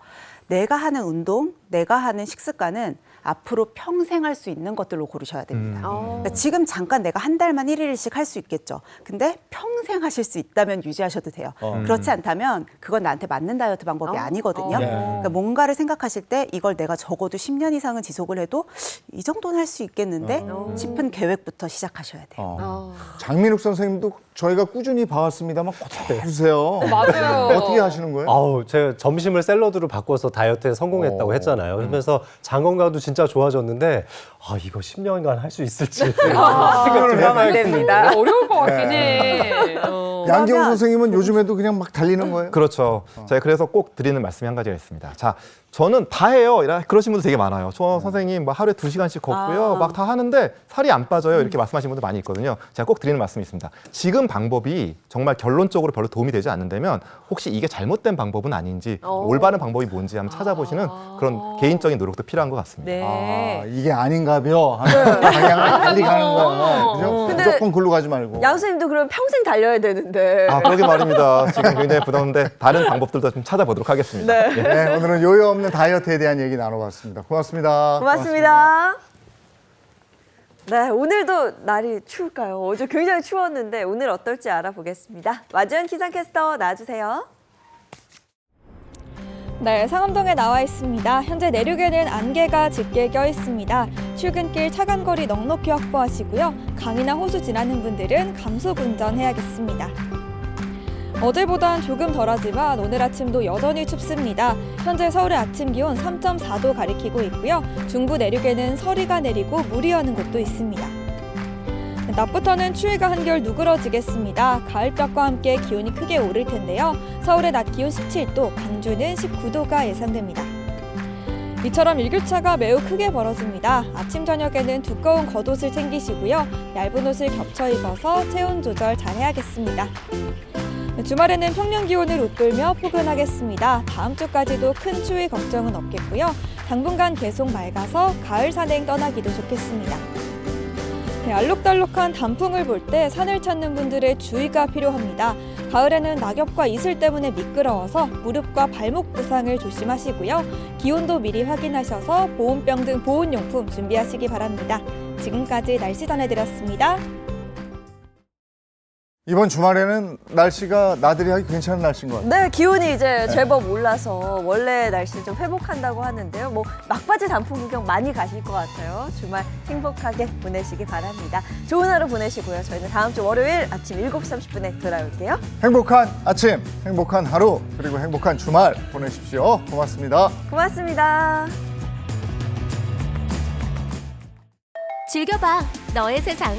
내가 하는 운동, 내가 하는 식습관은 앞으로 평생 할 수 있는 것들로 고르셔야 됩니다. 그러니까 지금 잠깐 내가 한 달만 1일씩 할 수 있겠죠. 근데 평생 하실 수 있다면 유지하셔도 돼요. 그렇지 않다면 그건 나한테 맞는 다이어트 방법이 아니거든요. 그러니까 뭔가를 생각하실 때 이걸 내가 적어도 10년 이상은 지속을 해도 이 정도는 할 수 있겠는데 싶은 계획부터 시작하셔야 돼요. 장민욱 선생님도 저희가 꾸준히 봐왔습니다만 꼭 해주세요. 맞아요. 어떻게 하시는 거예요? 아우, 제가 점심을 샐러드로 바꿔서 다이어트에 성공했다고 했잖아요. 그러면서 장 건강도 진짜 좋아졌는데 이거 10년간 할 수 있을지 생각 좀 해봐야 됩니다. 어려울 것 같긴 해. 양경 선생님은 요즘에도 그냥 막 달리는 거예요? 그렇죠. 제가 그래서 꼭 드리는 말씀이 한 가지가 있습니다. 자, 저는 다 해요. 그러신 분들 되게 많아요. 저 선생님 막 하루에 2시간씩 걷고요. 막 다 하는데 살이 안 빠져요. 이렇게 말씀하시는 분들 많이 있거든요. 제가 꼭 드리는 말씀이 있습니다. 지금 방법이 정말 결론적으로 별로 도움이 되지 않는다면 혹시 이게 잘못된 방법은 아닌지 올바른 방법이 뭔지 한번 찾아보시는 그런 개인적인 노력도 필요한 것 같습니다. 네. 이게 아닌가벼 하는 방향을 달리 가는 거야. 그죠? 근데 무조건 글로 가지 말고. 양 선생님도 그러면 평생 달려야 되는데. 그러게 말입니다. 지금 굉장히 부담인데 다른 방법들도 좀 찾아보도록 하겠습니다. 네, 오늘은 요요 없는 다이어트에 대한 얘기 나눠봤습니다. 고맙습니다. 고맙습니다. 네, 오늘도 날이 추울까요? 어제 굉장히 추웠는데 오늘 어떨지 알아보겠습니다. 마주현 기상캐스터 나와주세요. 네, 상암동에 나와 있습니다. 현재 내륙에는 안개가 짙게 껴 있습니다. 출근길 차간 거리 넉넉히 확보하시고요. 강이나 호수 지나는 분들은 감속 운전해야겠습니다. 어제보단 조금 덜하지만 오늘 아침도 여전히 춥습니다. 현재 서울의 아침 기온 3.4도 가리키고 있고요. 중부 내륙에는 서리가 내리고 물이 여는 곳도 있습니다. 낮부터는 추위가 한결 누그러지겠습니다. 가을볕과 함께 기온이 크게 오를 텐데요. 서울의 낮 기온 17도, 광주는 19도가 예상됩니다. 이처럼 일교차가 매우 크게 벌어집니다. 아침 저녁에는 두꺼운 겉옷을 챙기시고요. 얇은 옷을 겹쳐 입어서 체온 조절 잘 해야겠습니다. 주말에는 평년 기온을 웃돌며 포근하겠습니다. 다음 주까지도 큰 추위 걱정은 없겠고요. 당분간 계속 맑아서 가을 산행 떠나기도 좋겠습니다. 알록달록한 단풍을 볼 때 산을 찾는 분들의 주의가 필요합니다. 가을에는 낙엽과 이슬 때문에 미끄러워서 무릎과 발목 부상을 조심하시고요. 기온도 미리 확인하셔서 보온병 등 보온용품 준비하시기 바랍니다. 지금까지 날씨 전해드렸습니다. 이번 주말에는 날씨가 나들이 하기 괜찮은 날씨인 것 같아요. 네, 기온이 이제 제법 올라서 원래 날씨 좀 회복한다고 하는데요. 뭐 막바지 단풍 구경 많이 가실 것 같아요. 주말 행복하게 보내시기 바랍니다. 좋은 하루 보내시고요. 저희는 다음 주 월요일 아침 7시 30분에 돌아올게요. 행복한 아침, 행복한 하루, 그리고 행복한 주말 보내십시오. 고맙습니다. 고맙습니다. 즐겨봐 너의 세상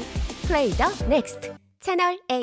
플레이 더 넥스트 채널 A.